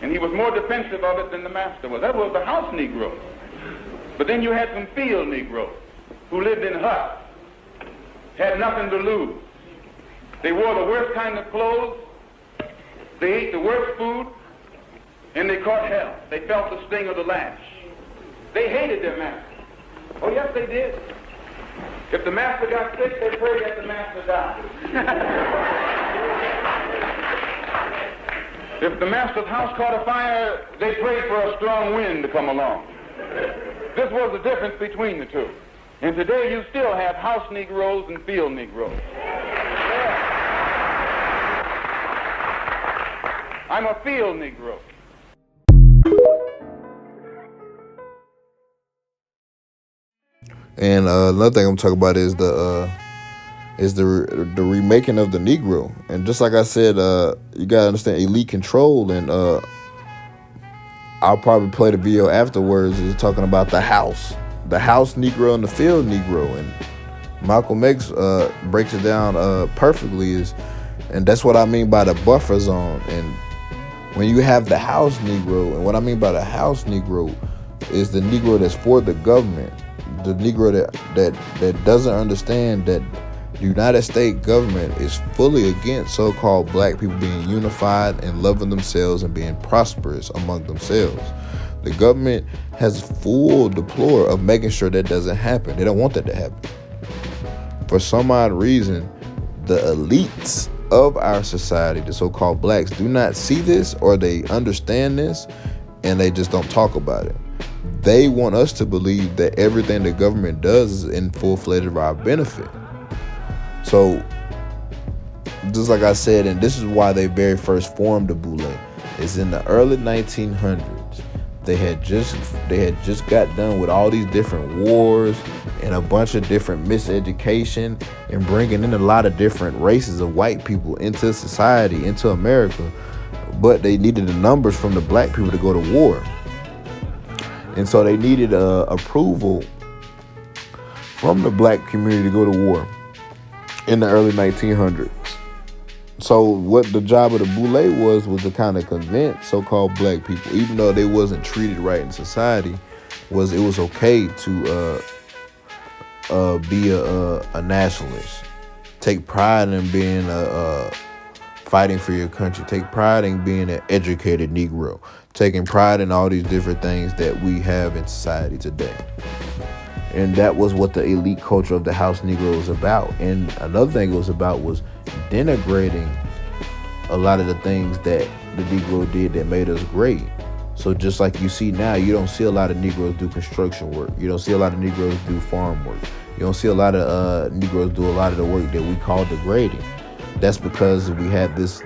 And he was more defensive of it than the master was. That was the house Negro. But then you had some field Negroes who lived in huts, had nothing to lose. They wore the worst kind of clothes, they ate the worst food, and they caught hell. They felt the sting of the lash. They hated their master. Oh, yes, they did. If the master got sick, they prayed that the master died. If the master's house caught a fire, they prayed for a strong wind to come along. This was the difference between the two. And today you still have house Negroes and field Negroes. Yeah. I'm a field Negro. And another thing I'm talking about is the remaking of the Negro. And just like I said, you gotta understand elite control. And I'll probably play the video afterwards. Is talking about the house Negro and the field Negro. And Malcolm X breaks it down perfectly. And that's what I mean by the buffer zone. And when you have the house Negro, and what I mean by the house Negro is the Negro that's for the government. The Negro that doesn't understand that the United States government is fully against so-called black people being unified and loving themselves and being prosperous among themselves. The government has full deploy of making sure that doesn't happen. They don't want that to happen. For some odd reason, the elites of our society, the so-called blacks, do not see this, or they understand this and they just don't talk about it. They want us to believe that everything the government does is in full-fledged of our benefit. So, just like I said, and this is why they very first formed the Boule, is in the early 1900s. They had just got done with all these different wars and a bunch of different miseducation and bringing in a lot of different races of white people into society, into America. But they needed the numbers from the black people to go to war. And so they needed approval from the black community to go to war in the early 1900s. So what the job of the Boule was to kind of convince so-called black people, even though they wasn't treated right in society, it was okay to be a nationalist, take pride in being fighting for your country, take pride in being an educated Negro, taking pride in all these different things that we have in society today. And that was what the elite culture of the house Negro was about. And another thing it was about was denigrating a lot of the things that the Negro did that made us great. So just like you see now, you don't see a lot of Negroes do construction work. You don't see a lot of Negroes do farm work. You don't see a lot of Negroes do a lot of the work that we call degrading. That's because we had this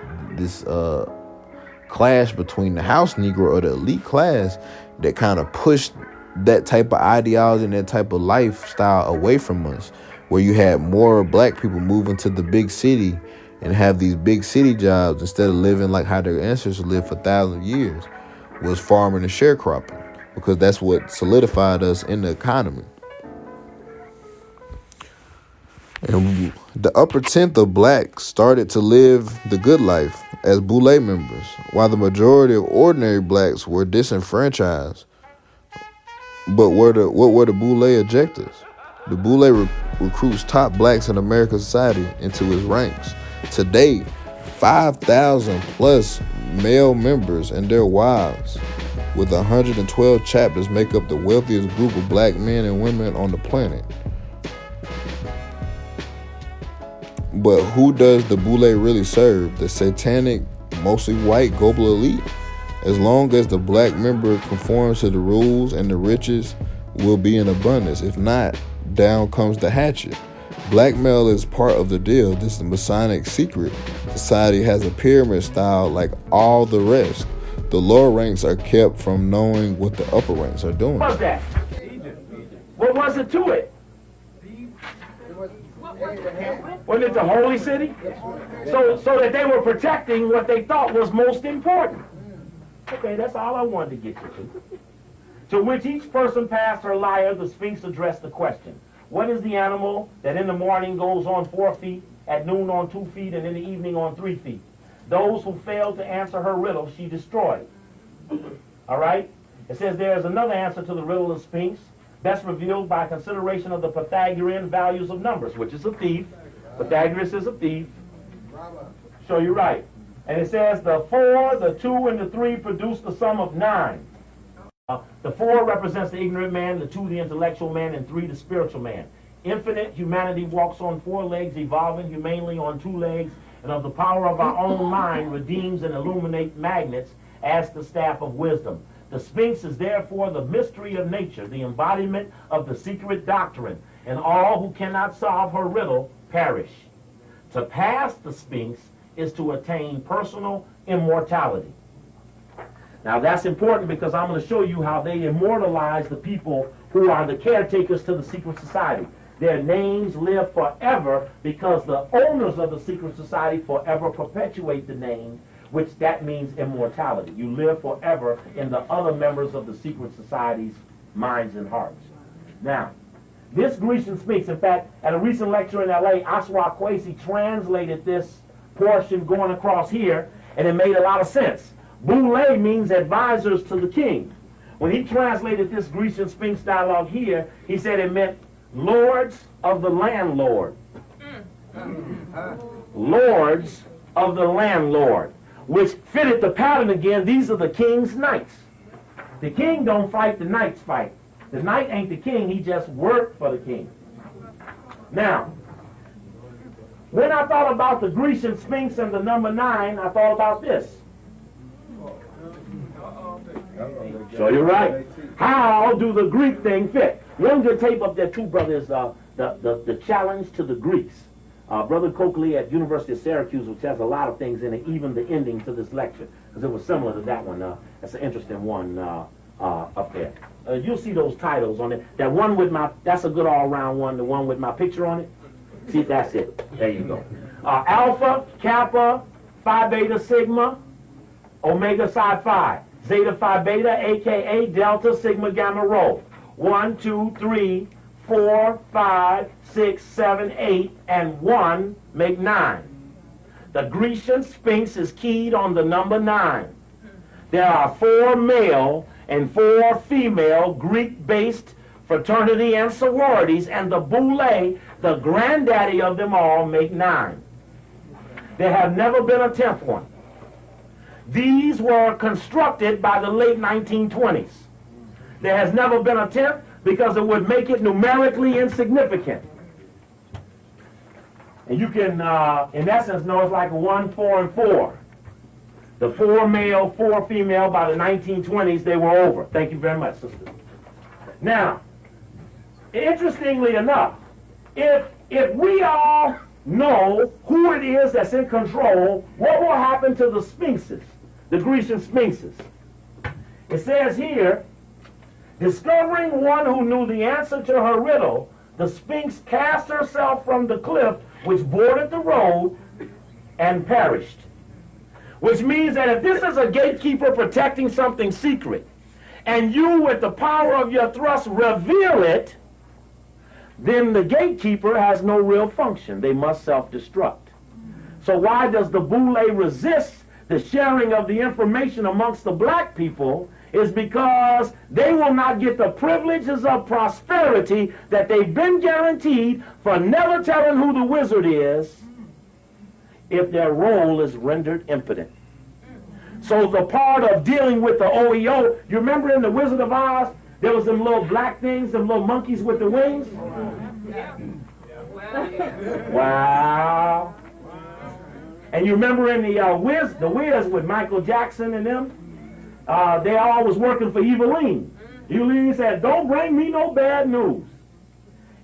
clash between the house Negro or the elite class that kind of pushed that type of ideology and that type of lifestyle away from us, where you had more black people moving to the big city and have these big city jobs instead of living like how their ancestors lived for thousands of years, was farming and sharecropping, because that's what solidified us in the economy. And the upper tenth of blacks started to live the good life as Boule members, while the majority of ordinary blacks were disenfranchised. But what were the Boule objectives? The Boule recruits top blacks in American society into his ranks. Today, 5,000 plus male members and their wives, with 112 chapters, make up the wealthiest group of black men and women on the planet. But who does the Boule really serve? The satanic, mostly white global elite, As long as the black member conforms to the rules and the riches will be in abundance. If not, down comes the hatchet. Blackmail is part of the deal. This is the Masonic secret. Society has a pyramid style like all the rest. The lower ranks are kept from knowing what the upper ranks are doing. What was that? What was it to it? Wasn't it the holy city? So that they were protecting what they thought was most important. Okay, that's all I wanted to get you to. To which each person passed her lyre, the Sphinx addressed the question. What is the animal that in the morning goes on 4 feet, at noon on 2 feet, and in the evening on 3 feet? Those who failed to answer her riddle, she destroyed. All right? It says there is another answer to the riddle of Sphinx, best revealed by consideration of the Pythagorean values of numbers, which is a thief. Pythagoras is a thief. So you're right. And it says the 4, the 2, and the 3 produce the sum of 9. The 4 represents the ignorant man, the 2 the intellectual man, and 3 the spiritual man. Infinite humanity walks on 4 legs, evolving humanely on 2 legs, and of the power of our own mind redeems and illuminates magnets as the staff of wisdom. The Sphinx is therefore the mystery of nature, the embodiment of the secret doctrine, and all who cannot solve her riddle perish. To pass the Sphinx is to attain personal immortality. Now that's important because I'm going to show you how they immortalize the people who are the caretakers to the secret society. Their names live forever because the owners of the secret society forever perpetuate the name, which that means immortality. You live forever in the other members of the secret society's minds and hearts. Now, this Grecian Sphinx, in fact, at a recent lecture in L.A., Aswa Kwesi translated this portion going across here, and it made a lot of sense. Boule means advisors to the king. When he translated this Grecian Sphinx dialogue here, he said it meant lords of the landlord. Lords of the landlord, which fitted the pattern again. These are the king's knights. The king don't fight, the knights fight. The knight ain't the king, he just worked for the king. Now, when I thought about the Grecian Sphinx and the number 9, I thought about this. So you're right. How do the Greek thing fit? One good tape up there too, brother, is the challenge to the Greeks. Brother Coakley at University of Syracuse, which has a lot of things in it, even the ending to this lecture, because it was similar to that one. That's an interesting one up there. You'll see those titles on it. That one with that's a good all-around one, the one with my picture on it. See, that's it. There you go. Alpha, Kappa, Phi Beta Sigma, Omega Psi Phi, Zeta Phi Beta, a.k.a. Delta Sigma Gamma Rho. 1, 2, 3, 4, 5, 6, 7, 8, and 1 make 9. The Grecian Sphinx is keyed on the number 9. There are 4 male and 4 female Greek-based fraternity and sororities, and the Boule, the granddaddy of them all, make 9. There have never been a 10th one. These were constructed by the late 1920s. There has never been a 10th because it would make it numerically insignificant. And you can, in essence, know it's like a 1, 4, and 4. The 4 male, 4 female, by the 1920s, they were over. Thank you very much, sister. Now, interestingly enough, if we all know who it is that's in control, what will happen to the sphinxes, the Grecian sphinxes? It says here, discovering one who knew the answer to her riddle, the sphinx cast herself from the cliff which bordered the road and perished. Which means that if this is a gatekeeper protecting something secret, and you with the power of your thrust reveal it, then the gatekeeper has no real function. They must self-destruct. So why does the Boule resist the sharing of the information amongst the black people? Is because they will not get the privileges of prosperity that they've been guaranteed for never telling who the wizard is if their role is rendered impotent. So the part of dealing with the OEO, you remember in the Wizard of Oz, there was them little black things, them little monkeys with the wings? Wow. And you remember in the Wiz with Michael Jackson and them? they all was working for Eveline. Eveline said, don't bring me no bad news.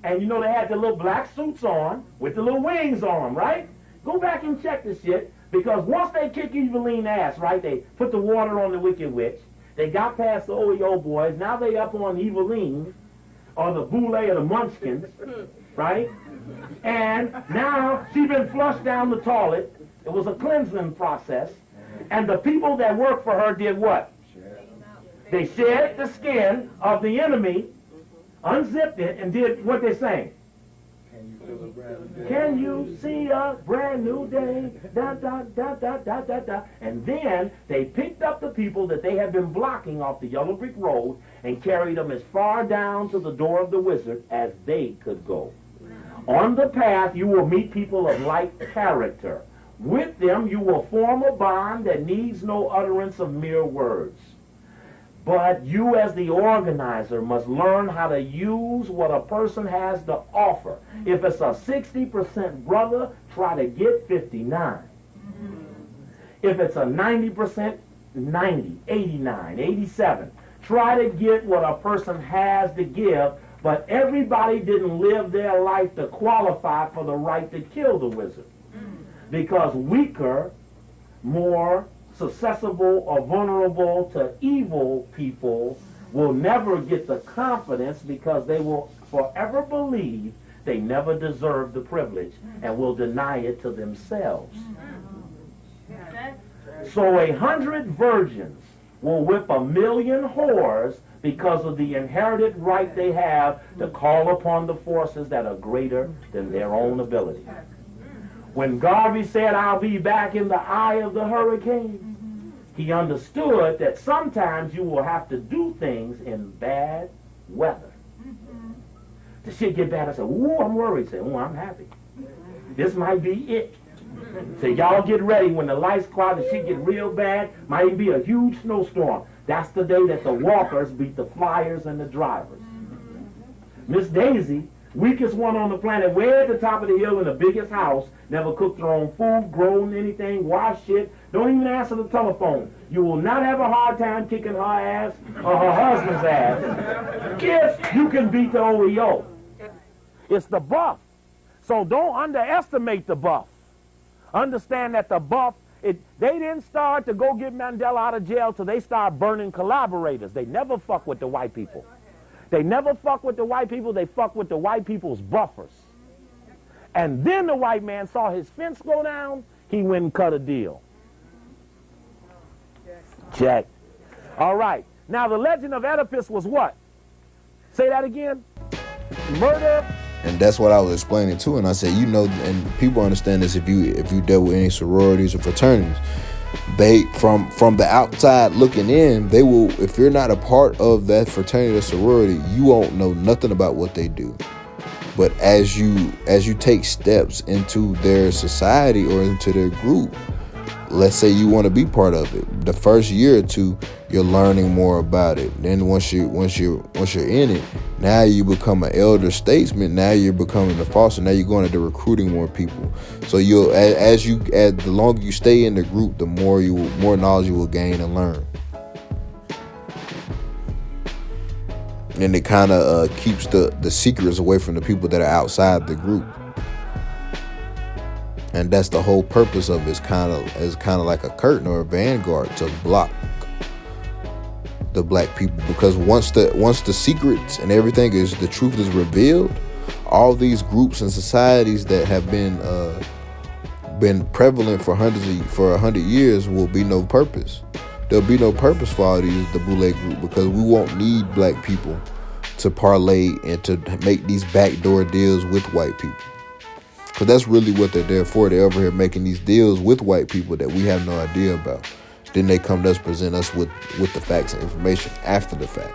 And you know they had the little black suits on with the little wings on them, right? Go back and check this shit, because once they kick Eveline ass, right, they put the water on the Wicked Witch. They got past the OEO boys. Now they up on Eveline, or the Boule or the Munchkins, right? And now she been flushed down the toilet. It was a cleansing process. And the people that worked for her did what? They shed the skin of the enemy, unzipped it, and did what they saying. Can you see a brand new day? Da, da, da, da, da, da, da. And then they picked up the people that they had been blocking off the yellow brick road and carried them as far down to the door of the wizard as they could go. On the path, you will meet people of like character. With them, you will form a bond that needs no utterance of mere words. But you as the organizer must learn how to use what a person has to offer. If it's a 60% brother, try to get 59. If it's a 90%, 90, 89, 87. Try to get what a person has to give, but everybody didn't live their life to qualify for the right to kill the wizard. Because weaker, more susceptible or vulnerable to evil people will never get the confidence, because they will forever believe they never deserve the privilege and will deny it to themselves. So 100 virgins will whip 1,000,000 whores because of the inherited right they have to call upon the forces that are greater than their own ability. When Garvey said, I'll be back in the eye of the hurricane, he understood that sometimes you will have to do things in bad weather. The shit get bad. I said, ooh, I'm worried. I said, ooh, I'm happy. This might be it. So y'all get ready. When the lights cloud and shit get real bad, might even be a huge snowstorm. That's the day that the walkers beat the flyers and the drivers. Miss Daisy, weakest one on the planet, way at the top of the hill in the biggest house, never cooked her own food, grown anything, washed shit, don't even answer the telephone. You will not have a hard time kicking her ass or her husband's ass if you can beat the OEO. It's the buff. So don't underestimate the buff. Understand that the buff, they didn't start to go get Mandela out of jail till they start burning collaborators. They never fuck with the white people. They never fuck with the white people. They fuck with the white people's buffers. And then the white man saw his fence go down. He went and cut a deal. Check. All right. Now the legend of Oedipus was what? Say that again. Murder. And that's what I was explaining too. And I said, you know, and people understand this if you dealt with any sororities or fraternities. They from the outside looking in, they will, if you're not a part of that fraternity or sorority, you won't know nothing about what they do. But as you take steps into their society or into their group, let's say you want to be part of it, the first year or two you're learning more about it. Then once you're in it, now you become an elder statesman. Now you're becoming the foster. Now you're going into recruiting more people. So you'll the longer you stay in the group, the more knowledge you will gain and learn. And it kind of keeps the secrets away from the people that are outside the group. And that's the whole purpose of it. It's kind of like a curtain or a vanguard to block the black people, because once the secrets and everything the truth is revealed, all these groups and societies that have been prevalent for 100 years will be no purpose. There'll be no purpose for all the Boule group, because we won't need black people to parlay and to make these backdoor deals with white people. Because that's really what they're there for. They're over here making these deals with white people that we have no idea about. Then they come to us, present us with the facts and information after the fact.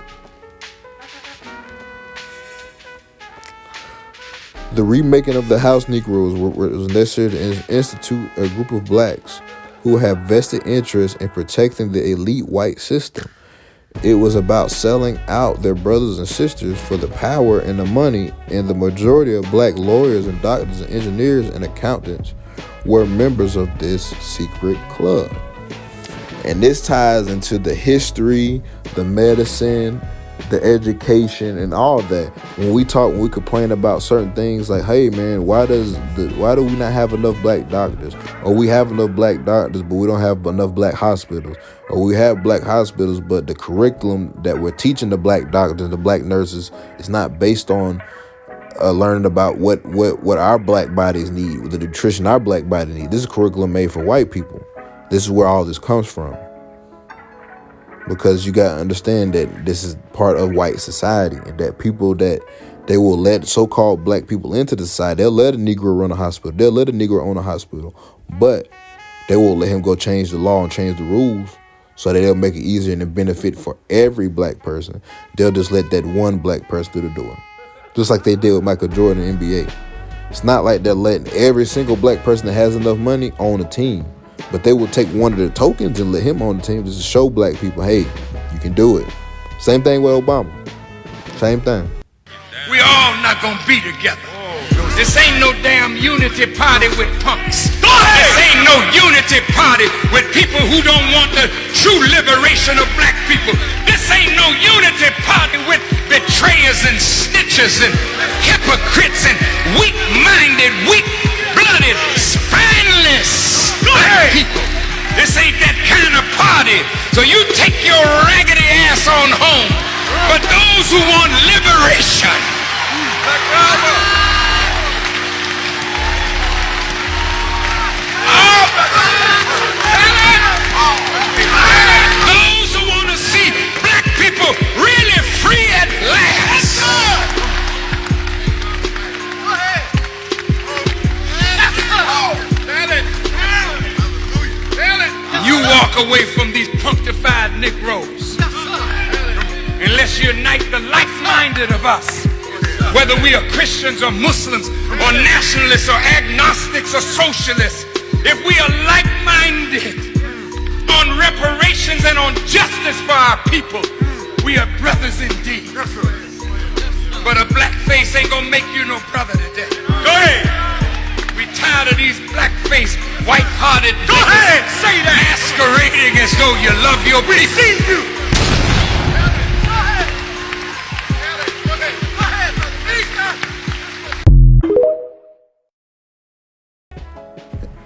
The remaking of the House Negroes was necessary to institute a group of blacks who have vested interest in protecting the elite white system. It was about selling out their brothers and sisters for the power and the money, and the majority of black lawyers and doctors and engineers and accountants were members of this secret club. And this ties into the history, the medicine, the education, and all that. When we complain about certain things like, hey man, why do we not have enough black doctors? Or we have enough black doctors, but we don't have enough black hospitals. Or we have black hospitals, but the curriculum that we're teaching the black doctors and the black nurses is not based on learning about what our black bodies need, the nutrition our black body need. This is curriculum made for white people. This is where all this comes from. Because you got to understand that this is part of white society, and that people that they will let so-called black people into the society, they'll let a Negro run a hospital, they'll let a Negro own a hospital, but they won't let him go change the law and change the rules so that they'll make it easier and a benefit for every black person. They'll just let that one black person through the door, just like they did with Michael Jordan in the NBA. It's not like they're letting every single black person that has enough money on a team. But they will take one of the tokens and let him on the team just to show black people, hey, you can do it. Same thing with Obama. Same thing. We all not gonna be together. This ain't no damn unity party with punks. This ain't no unity party with people who don't want the true liberation of black people. This ain't no unity party with betrayers and snitches and hypocrites and weak-minded, weak-blooded, spineless black people. This ain't that kind of party. So you take your raggedy ass on home. But those who want liberation, those who want to see black people really free at last. You walk away from these punctified Negroes unless you unite the like-minded of us, whether we are Christians or Muslims or nationalists or agnostics or socialists. If we are like-minded on reparations and on justice for our people, we are brothers indeed. But a black face ain't gonna make you no brother today. Go ahead. We tired of these black-faced, white-hearted niggas. Go ahead, say that. Masquerading as though you love your people. We see you.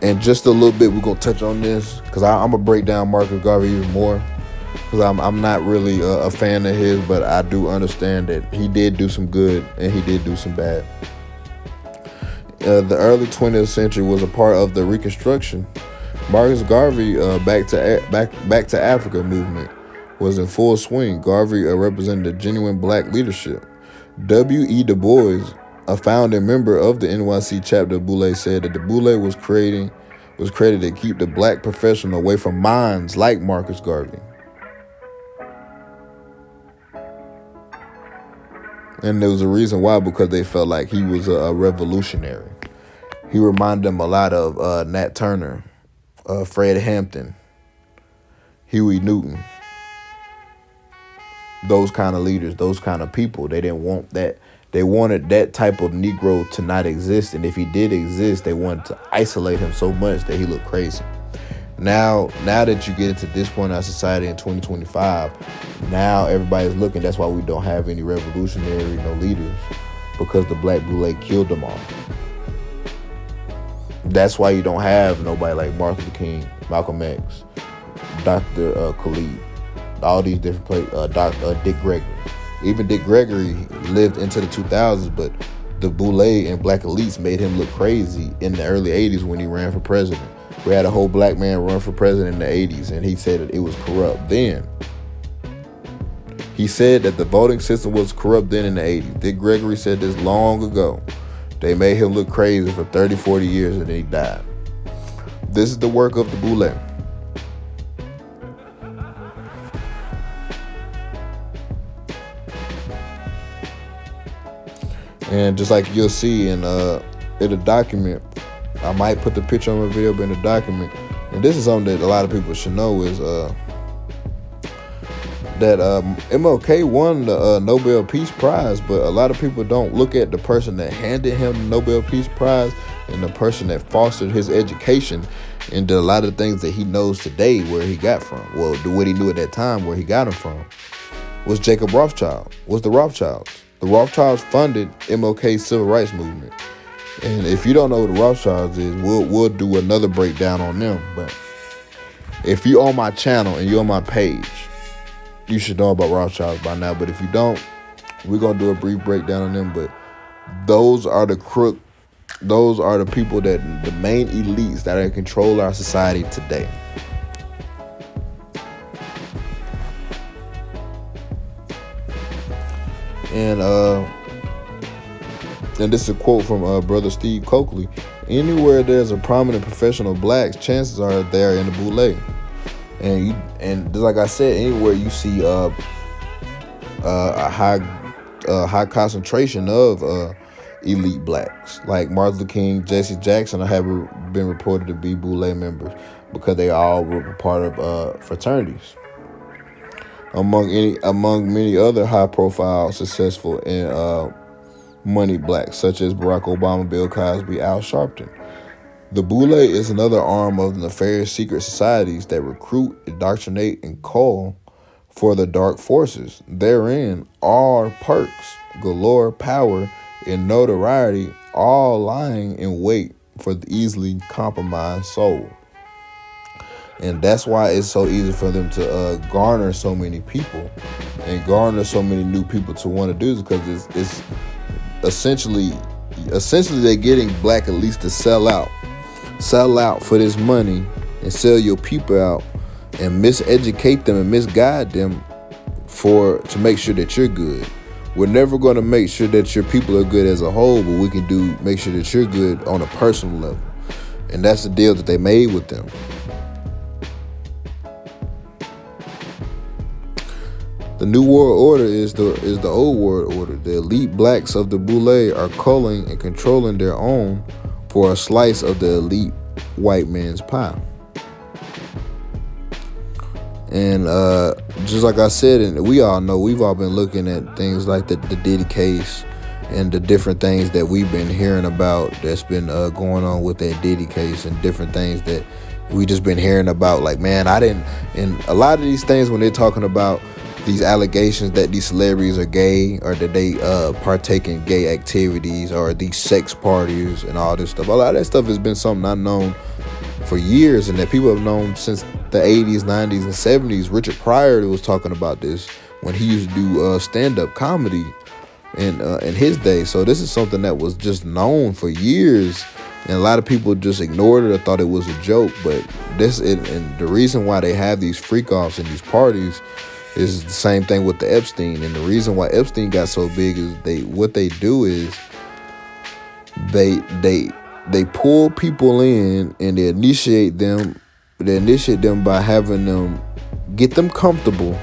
And just a little bit, we're going to touch on this, because I'm going to break down Marcus Garvey even more, because I'm not really a fan of his, but I do understand that he did do some good and he did do some bad. The early 20th century was a part of the Reconstruction. Marcus Garvey back to Africa movement was in full swing. Garvey represented a genuine black leadership. W.E. Du Bois, a founding member of the NYC chapter of Boule, said that the Boule was created to keep the black professional away from minds like Marcus Garvey. And there was a reason why, because they felt like he was a revolutionary. He reminded them a lot of Nat Turner, Fred Hampton, Huey Newton. Those kind of leaders, those kind of people. They didn't want that. They wanted that type of Negro to not exist. And if he did exist, they wanted to isolate him so much that he looked crazy. Now that you get into this point in our society in 2025, now everybody's looking. That's why we don't have any revolutionary, no leaders, because the Black Boule killed them all. That's why you don't have nobody like Martin Luther King, Malcolm X, Dr. Khalid, all these different places, Dick Gregory. Even Dick Gregory lived into the 2000s, but the Boule and black elites made him look crazy in the early 80s when he ran for president. We had a whole black man run for president in the 80s, and he said that it was corrupt then. He said that the voting system was corrupt then in the 80s. Dick Gregory said this long ago. They made him look crazy for 30, 40 years, and then he died. This is the work of the Boule. And just like you'll see in a document, I might put the picture on my video, but in the document, and this is something that a lot of people should know, is that MLK won the Nobel Peace Prize, but a lot of people don't look at the person that handed him the Nobel Peace Prize. and the person that fostered his education into a lot of things that he knows today where he got from. Well, what he knew at that time where he got them from was Jacob Rothschild, was the Rothschilds. The Rothschilds funded MLK's civil rights movement. And if you don't know what the Rothschilds is, we'll do another breakdown on them. But if you're on my channel and you're on my page, you should know about Rothschilds by now. But if you don't, we're going to do a brief breakdown on them. But those are the those are the people that, the main elites that control our society today. And this is a quote from Brother Steve Coakley. Anywhere there's a prominent professional blacks, chances are they're in the Boule. And just like I said, anywhere you see a high concentration of elite blacks, like Martin Luther King, Jesse Jackson, have been reported to be Boule members because they all were part of fraternities. Among many other high-profile, successful, and money blacks, such as Barack Obama, Bill Cosby, Al Sharpton. The Boule is another arm of the nefarious secret societies that recruit, indoctrinate, and call for the dark forces. Therein are perks, galore, power, and notoriety, all lying in wait for the easily compromised soul. And that's why it's so easy for them to garner so many people and garner so many new people to want to do this, because it's essentially they're getting black elites to sell out for this money and sell your people out and miseducate them and misguide them to make sure that you're good. We're never going to make sure that your people are good as a whole, but we can make sure that you're good on a personal level. And that's the deal that they made with them. The New World Order is the old world order. The elite blacks of the Boule are culling and controlling their own for a slice of the elite white man's pie. And just like I said, and we all know, we've all been looking at things like the Diddy case and the different things that we've been hearing about that's been going on with that Diddy case, and different things that we just been hearing about. Like, man, and a lot of these things when they're talking about these allegations that these celebrities are gay, or that they partake in gay activities, or these sex parties and all this stuff. A lot of that stuff has been something I've known for years, and that people have known since the 80s, 90s, and 70s. Richard Pryor was talking about this when he used to do stand-up comedy in his day. So this is something that was just known for years, and a lot of people just ignored it or thought it was a joke. But and the reason why they have these freak-offs and these parties is the same thing with the Epstein. And the reason why Epstein got so big is they pull people in and they initiate them by having them get them comfortable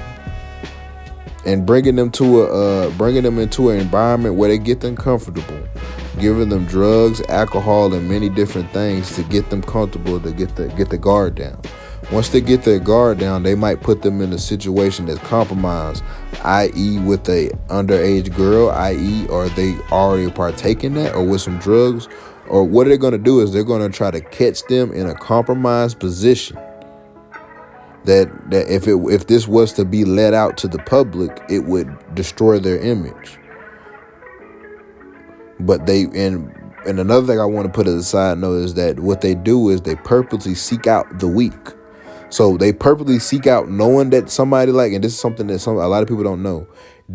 and bringing them into an environment where they get them comfortable, giving them drugs, alcohol, and many different things to get them comfortable, to get the guard down. Once they get their guard down, they might put them in a situation that's compromised, i.e. with a underage girl, i.e. or they already partake in that, or with some drugs. Or what they're going to do is they're going to try to catch them in a compromised position that if this was to be let out to the public, it would destroy their image. But and another thing I want to put as a side note is that what they do is they purposely seek out the weak. So they purposely seek out knowing that somebody and this is something that a lot of people don't know.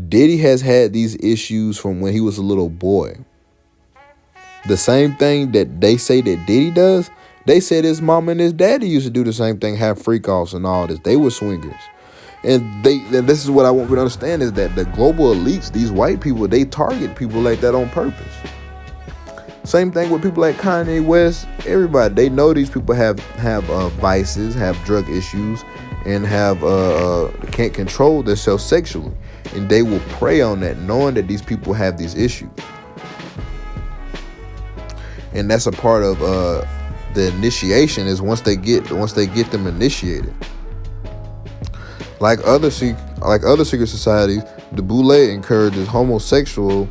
Diddy has had these issues from when he was a little boy. The same thing that they say that Diddy does, they said his mom and his daddy used to do the same thing, have freak-offs and all this. They were swingers. And this is what I want you to understand, is that the global elites, these white people, they target people like that on purpose. Same thing with people like Kanye West, everybody. They know these people have vices, have drug issues, and can't control themselves sexually. And they will prey on that, knowing that these people have these issues. And that's a part of the initiation, is once they get them initiated. Like other secret societies, the Boule encourages homosexual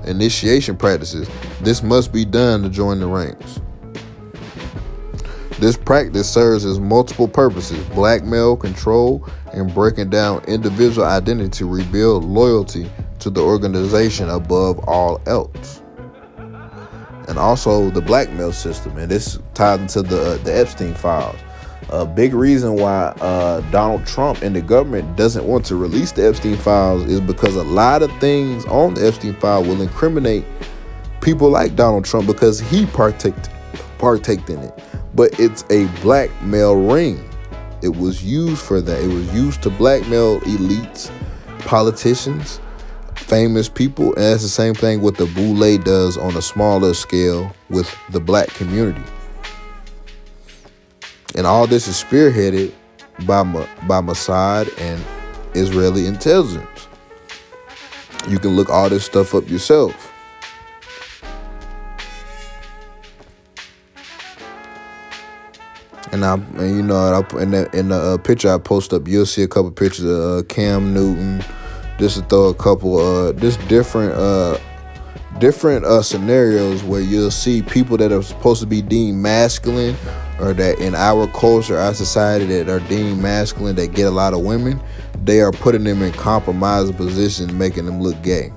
initiation practices. This must be done to join the ranks. This practice serves as multiple purposes: blackmail, control, and breaking down individual identity to rebuild loyalty to the organization above all else. And also the blackmail system, and this ties into the Epstein files. A big reason why Donald Trump and the government doesn't want to release the Epstein files is because a lot of things on the Epstein file will incriminate people like Donald Trump because he partaked in it. But it's a blackmail ring. It was used for that. It was used to blackmail elites, politicians, famous people, and that's the same thing what the Boule does on a smaller scale with the black community. And all this is spearheaded by Mossad and Israeli intelligence. You can look all this stuff up yourself. And in the picture I post up, you'll see a couple pictures of Cam Newton. Just to throw a couple different scenarios where you'll see people that are supposed to be deemed masculine, or that in our culture, our society, that are deemed masculine, that get a lot of women. They are putting them in compromising positions, making them look gay.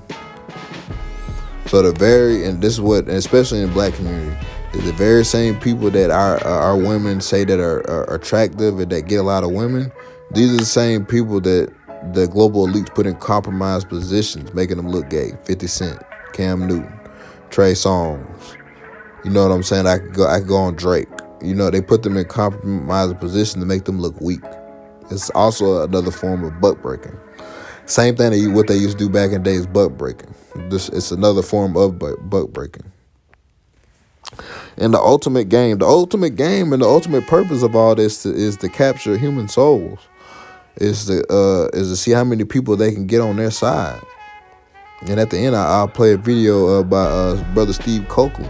So and this is what, especially in the black community, is the very same people that our women say that are attractive and that get a lot of women. These are the same people that the global elites put in compromised positions, making them look gay. 50 Cent, Cam Newton, Trey Songz. You know what I'm saying? I could go on Drake. You know, they put them in compromised positions to make them look weak. It's also another form of buck breaking. Same thing what they used to do back in the day is buck breaking. It's another form of buck breaking. And the ultimate game and the ultimate purpose of all this is to capture human souls. Is to see how many people they can get on their side. And at the end, I'll play a video by Brother Steve Copeland,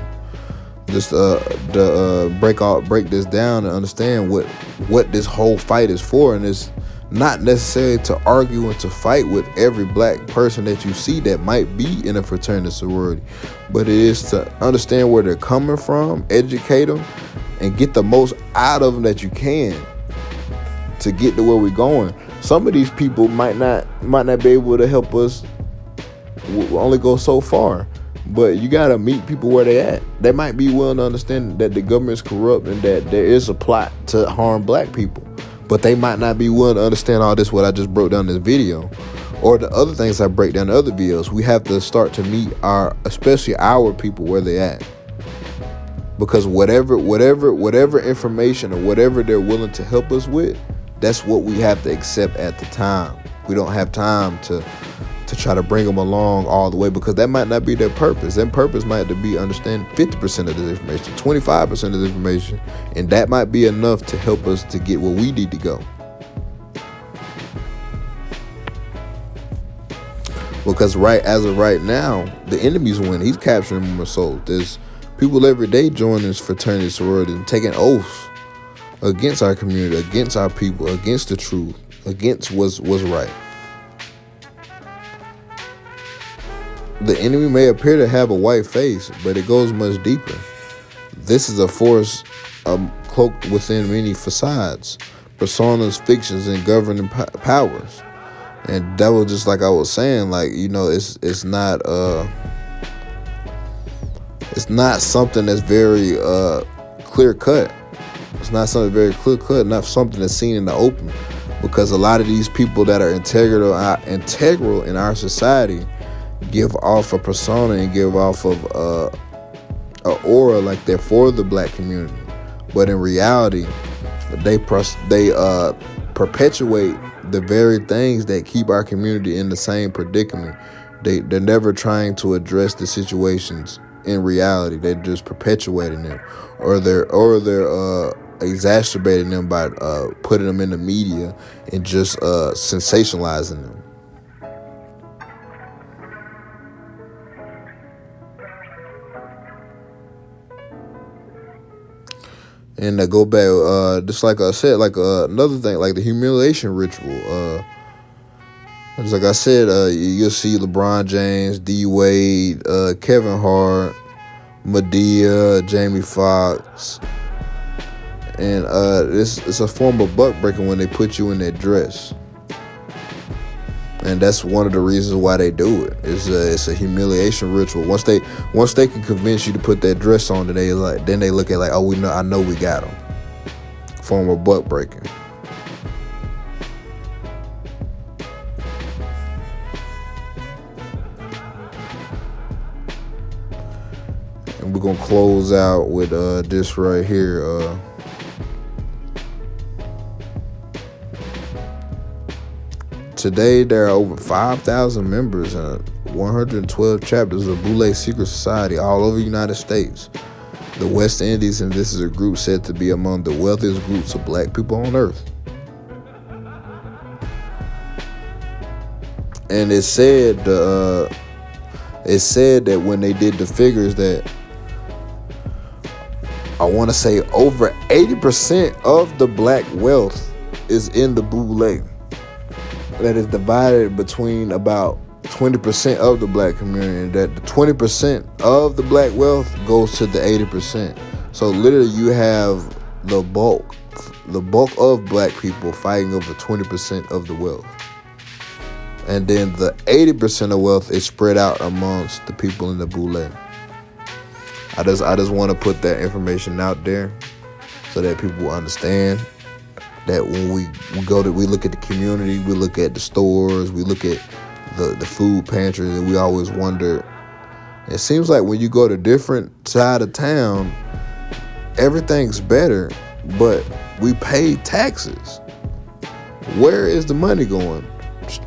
just to break this down and understand what this whole fight is for. And it's not necessarily to argue and to fight with every black person that you see that might be in a fraternity sorority, but it is to understand where they're coming from, educate them, and get the most out of them that you can to get to where we're going. Some of these people might not be able to help us. We'll only go so far, but you gotta meet people where they at. They might be willing to understand that the government's corrupt and that there is a plot to harm black people, but they might not be willing to understand all this, what I just broke down in this video, or the other things I break down in other videos. We have to start to meet especially our people where they at. Because whatever information or whatever they're willing to help us with, that's what we have to accept at the time. We don't have time to try to bring them along all the way, because that might not be their purpose. Their purpose might be understand 50% of the information, 25% of the information, and that might be enough to help us to get where we need to go. Because as of right now, the enemy's winning. He's capturing more souls. There's people every day joining this fraternity sorority and taking oaths against our community, against our people, against the truth, against what's right. The enemy may appear to have a white face, but it goes much deeper. This is a force cloaked within many facades, personas, fictions, and governing powers. And that was just like I was saying, like, you know, it's not something that's very clear cut. It's not something very clear cut, not something that's seen in the open, because a lot of these people that are integral in our society give off a persona and give off of an aura like they're for the black community, but in reality, they perpetuate the very things that keep our community in the same predicament. They're never trying to address the situations in reality. They're just perpetuating them, or they're exacerbating them by putting them in the media and just sensationalizing them. And to go back, just like I said, like another thing, like the humiliation ritual. Just like I said, you'll see LeBron James, D Wade, Kevin Hart, Madea, Jamie Foxx, and it's a form of buck breaking when they put you in that dress, and that's one of the reasons why they do it. It's a humiliation ritual. Once they can convince you to put that dress on, then they look at like, oh, I know we got them. Form of buck breaking. And we're gonna close out with this right here. Today there are over 5,000 members and 112 chapters of Boule&Secret Society all over the United States, the West Indies, and this is a group said to be among the wealthiest groups of black people on earth. And it said that when they did the figures that I want to say over 80% of the black wealth is in the Boule. That is divided between about 20% of the black community, and that the 20% of the black wealth goes to the 80%. So literally you have the bulk of black people fighting over 20% of the wealth. And then the 80% of wealth is spread out amongst the people in the Boule. I just want to put that information out there so that people understand that when we look at the community, we look at the stores, we look at the food pantries, and we always wonder. It seems like when you go to different side of town, everything's better, but we pay taxes. Where is the money going?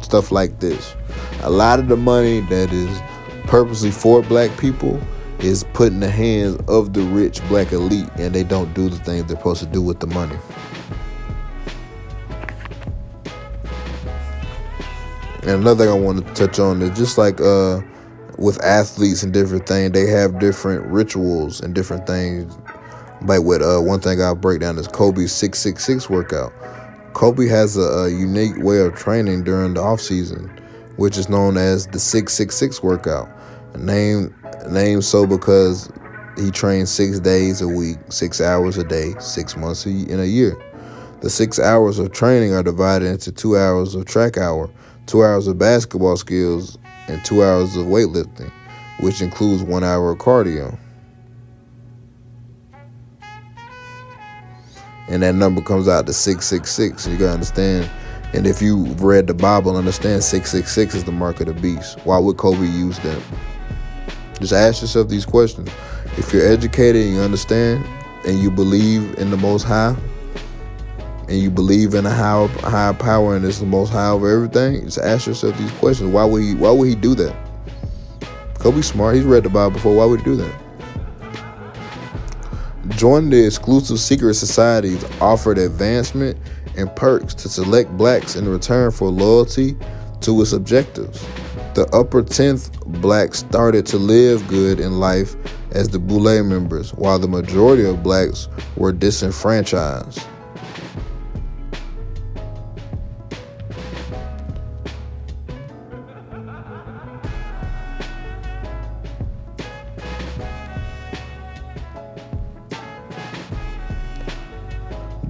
Stuff like this. A lot of the money that is purposely for black people is put in the hands of the rich black elite, and they don't do the things they're supposed to do with the money. And another thing I want to touch on is just like with athletes and different things, they have different rituals and different things. Like with one thing I'll break down is Kobe's 666 workout. Kobe has a unique way of training during the off season, which is known as the 666 workout. Named so because he trains 6 days a week, 6 hours a day, 6 months in a year. The 6 hours of training are divided into 2 hours of track hour, 2 hours of basketball skills, and 2 hours of weightlifting, which includes 1 hour of cardio. And that number comes out to 666. You gotta understand. And if you read the Bible, understand 666 is the mark of the beast. Why would Kobe use that? Just ask yourself these questions. If you're educated and you understand, and you believe in the Most High, and you believe in a higher power, and it's the Most High over everything, just ask yourself these questions. Why would he do that? Kobe's smart. He's read the Bible before. Why would he do that? Join the exclusive secret societies offered advancement and perks to select blacks in return for loyalty to its objectives. The upper 10th blacks started to live good in life as the Boule members, while the majority of blacks were disenfranchised.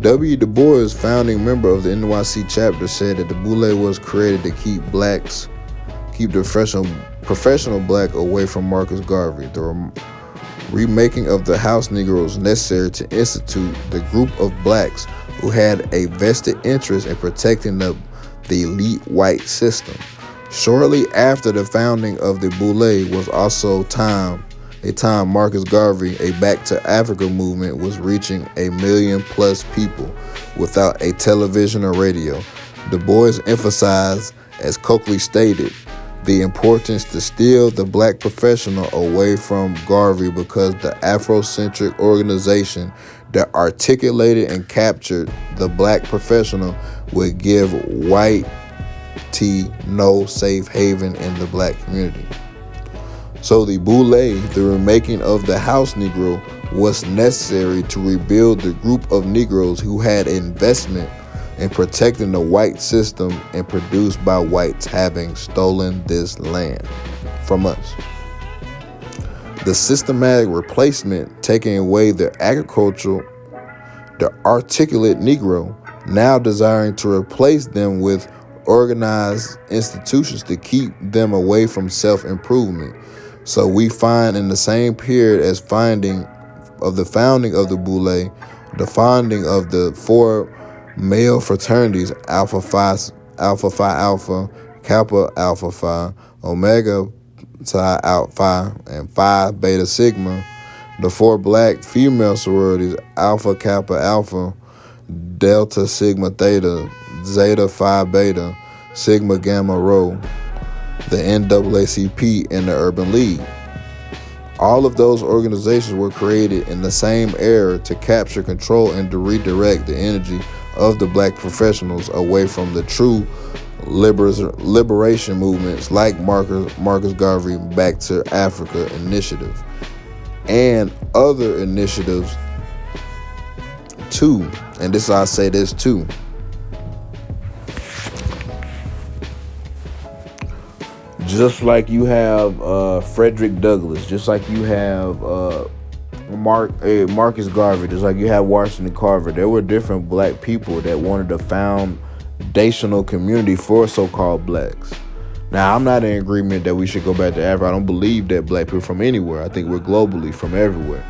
W. Du Bois, founding member of the NYC chapter, said that the Boule was created to keep the professional black away from Marcus Garvey. The remaking of the house Negroes necessary to institute the group of blacks who had a vested interest in protecting the elite white system. Shortly after the founding of the Boule was also a time Marcus Garvey, a Back to Africa movement, was reaching 1 million plus people without a television or radio. Du Bois emphasized, as Coakley stated, the importance to steal the black professional away from Garvey because the Afrocentric organization that articulated and captured the black professional would give white no safe haven in the black community. So the Boule, the remaking of the house Negro, was necessary to rebuild the group of Negroes who had investment and protecting the white system and produced by whites having stolen this land from us. The systematic replacement taking away the agricultural, the articulate Negro, now desiring to replace them with organized institutions to keep them away from self-improvement. So we find in the same period as the founding of the Boule, the founding of the 4 male fraternities, Alpha Phi Alpha, Kappa Alpha Phi, Omega Psi Alpha Phi, and Phi Beta Sigma, the 4 black female sororities, Alpha Kappa Alpha, Delta Sigma Theta, Zeta Phi Beta, Sigma Gamma Rho, the NAACP, and the Urban League. All of those organizations were created in the same era to capture, control, and to redirect the energy of the black professionals away from the true liberation movements like Marcus Garvey Back to Africa initiative and other initiatives too. And this, I say this too. Just like you have Frederick Douglass, just like you have Marcus Garvey, just like you have Washington Carver, there were different black people that wanted a foundational community for so-called blacks. Now, I'm not in agreement that we should go back to Africa. I don't believe that black people from anywhere. I think we're globally from everywhere.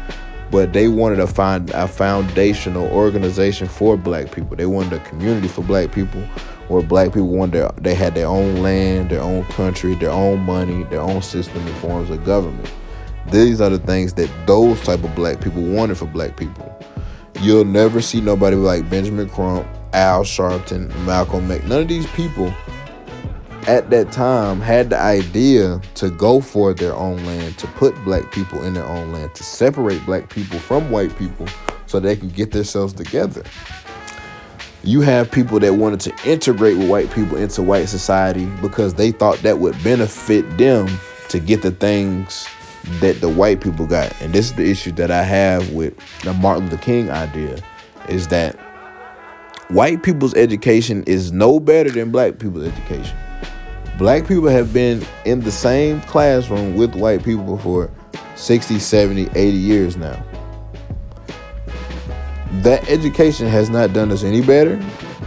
But they wanted to find a foundational organization for black people. They wanted a community for black people, where black people they had their own land, their own country, their own money, their own system and forms of government. These are the things that those type of black people wanted for black people. You'll never see nobody like Benjamin Crump, Al Sharpton, Malcolm X. None of these people at that time had the idea to go for their own land, to put black people in their own land, to separate black people from white people so they can get themselves together. You have people that wanted to integrate with white people into white society because they thought that would benefit them to get the things that the white people got. And this is the issue that I have with the Martin Luther King idea, is that white people's education is no better than black people's education. Black people have been in the same classroom with white people for 60, 70, 80 years now. That education has not done us any better.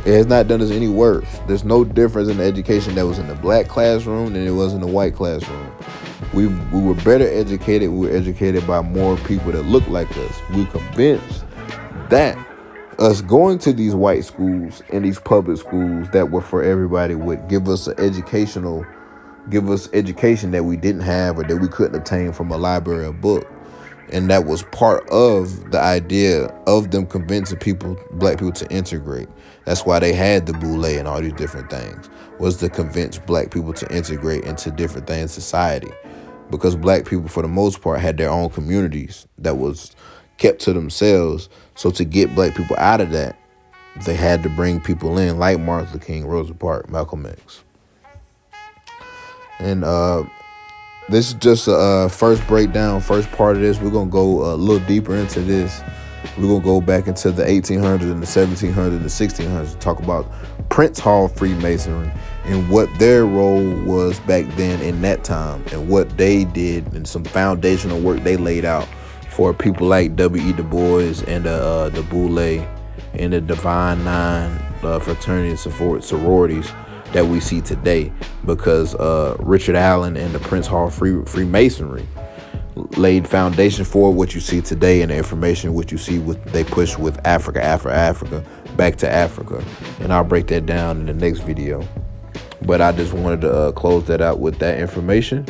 It has not done us any worse. There's no difference in the education that was in the black classroom than it was in the white classroom. We were better educated. We were educated by more people that look like us. We're convinced that us going to these white schools and these public schools that were for everybody would give us education that we didn't have or that we couldn't obtain from a library or book. And that was part of the idea of them convincing black people to integrate. That's why they had the Boule and all these different things, was to convince black people to integrate into different things in society. Because black people, for the most part, had their own communities that was kept to themselves. So to get black people out of that, they had to bring people in like Martin Luther King, Rosa Parks, Malcolm X. And this is just a first breakdown, first part of this. We're going to go a little deeper into this. We're going to go back into the 1800s and the 1700s and the 1600s to talk about Prince Hall Freemasonry and what their role was back then in that time and what they did and some foundational work they laid out for people like W.E. Du Bois and the Boule and the Divine Nine fraternities and sororities that we see today, because Richard Allen and the Prince Hall Freemasonry laid foundation for what you see today and the information what you see they push with Africa, back to Africa. And I'll break that down in the next video. But I just wanted to close that out with that information.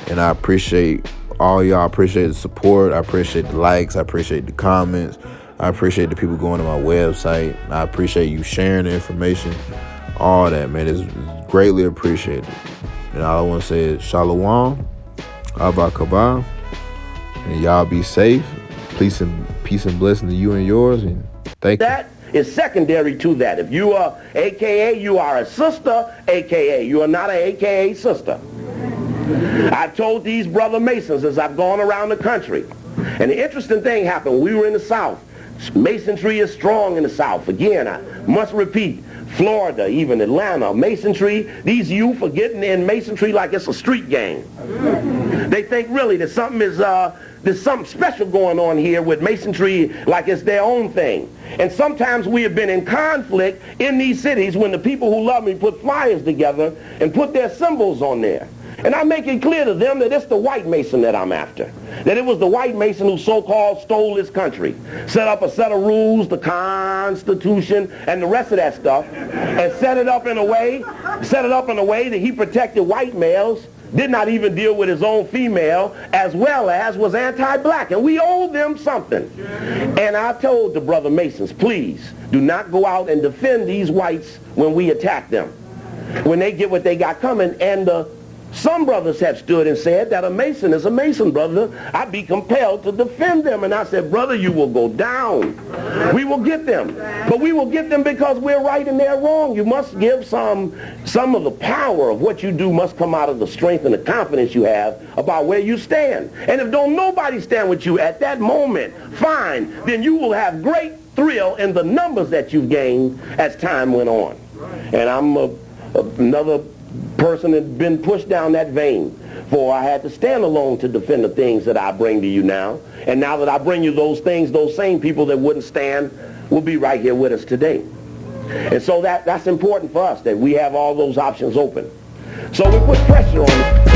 And I appreciate all y'all. I appreciate the support. I appreciate the likes. I appreciate the comments. I appreciate the people going to my website. I appreciate you sharing the information. All that, man, is greatly appreciated. And all I want to say is Shalom, Ahava Kava, and y'all be safe. Peace and blessing to you and yours. And thank you. That is secondary to that. If you are AKA, you are a sister, AKA. You are not an AKA sister. I've told these brother Masons as I've gone around the country. And the interesting thing happened. We were in the South. Masonry is strong in the South. Again, I must repeat, Florida, even Atlanta, Masonry, these youth are getting in Masonry like it's a street gang. They think really that there's something special going on here with Masonry, like it's their own thing. And sometimes we have been in conflict in these cities when the people who love me put flyers together and put their symbols on there. And I make it clear to them that it's the white Mason that I'm after. That it was the white Mason who so-called stole this country. Set up a set of rules, the Constitution, and the rest of that stuff, and set it up in a way that he protected white males, did not even deal with his own female, as well as was anti-black. And we owe them something. And I told the brother Masons, please, do not go out and defend these whites when we attack them. When they get what they got coming, and some brothers have stood and said that a Mason is a Mason, brother. I'd be compelled to defend them. And I said, brother, you will go down. We will get them. But we will get them because we're right and they're wrong. You must give some of the power of what you do must come out of the strength and the confidence you have about where you stand. And if don't nobody stand with you at that moment, fine, then you will have great thrill in the numbers that you've gained as time went on. And I'm another person that's been pushed down that vein, for I had to stand alone to defend the things that I bring to you now. And now that I bring you those things, those same people that wouldn't stand will be right here with us today. And so that's important for us, that we have all those options open. So we put pressure on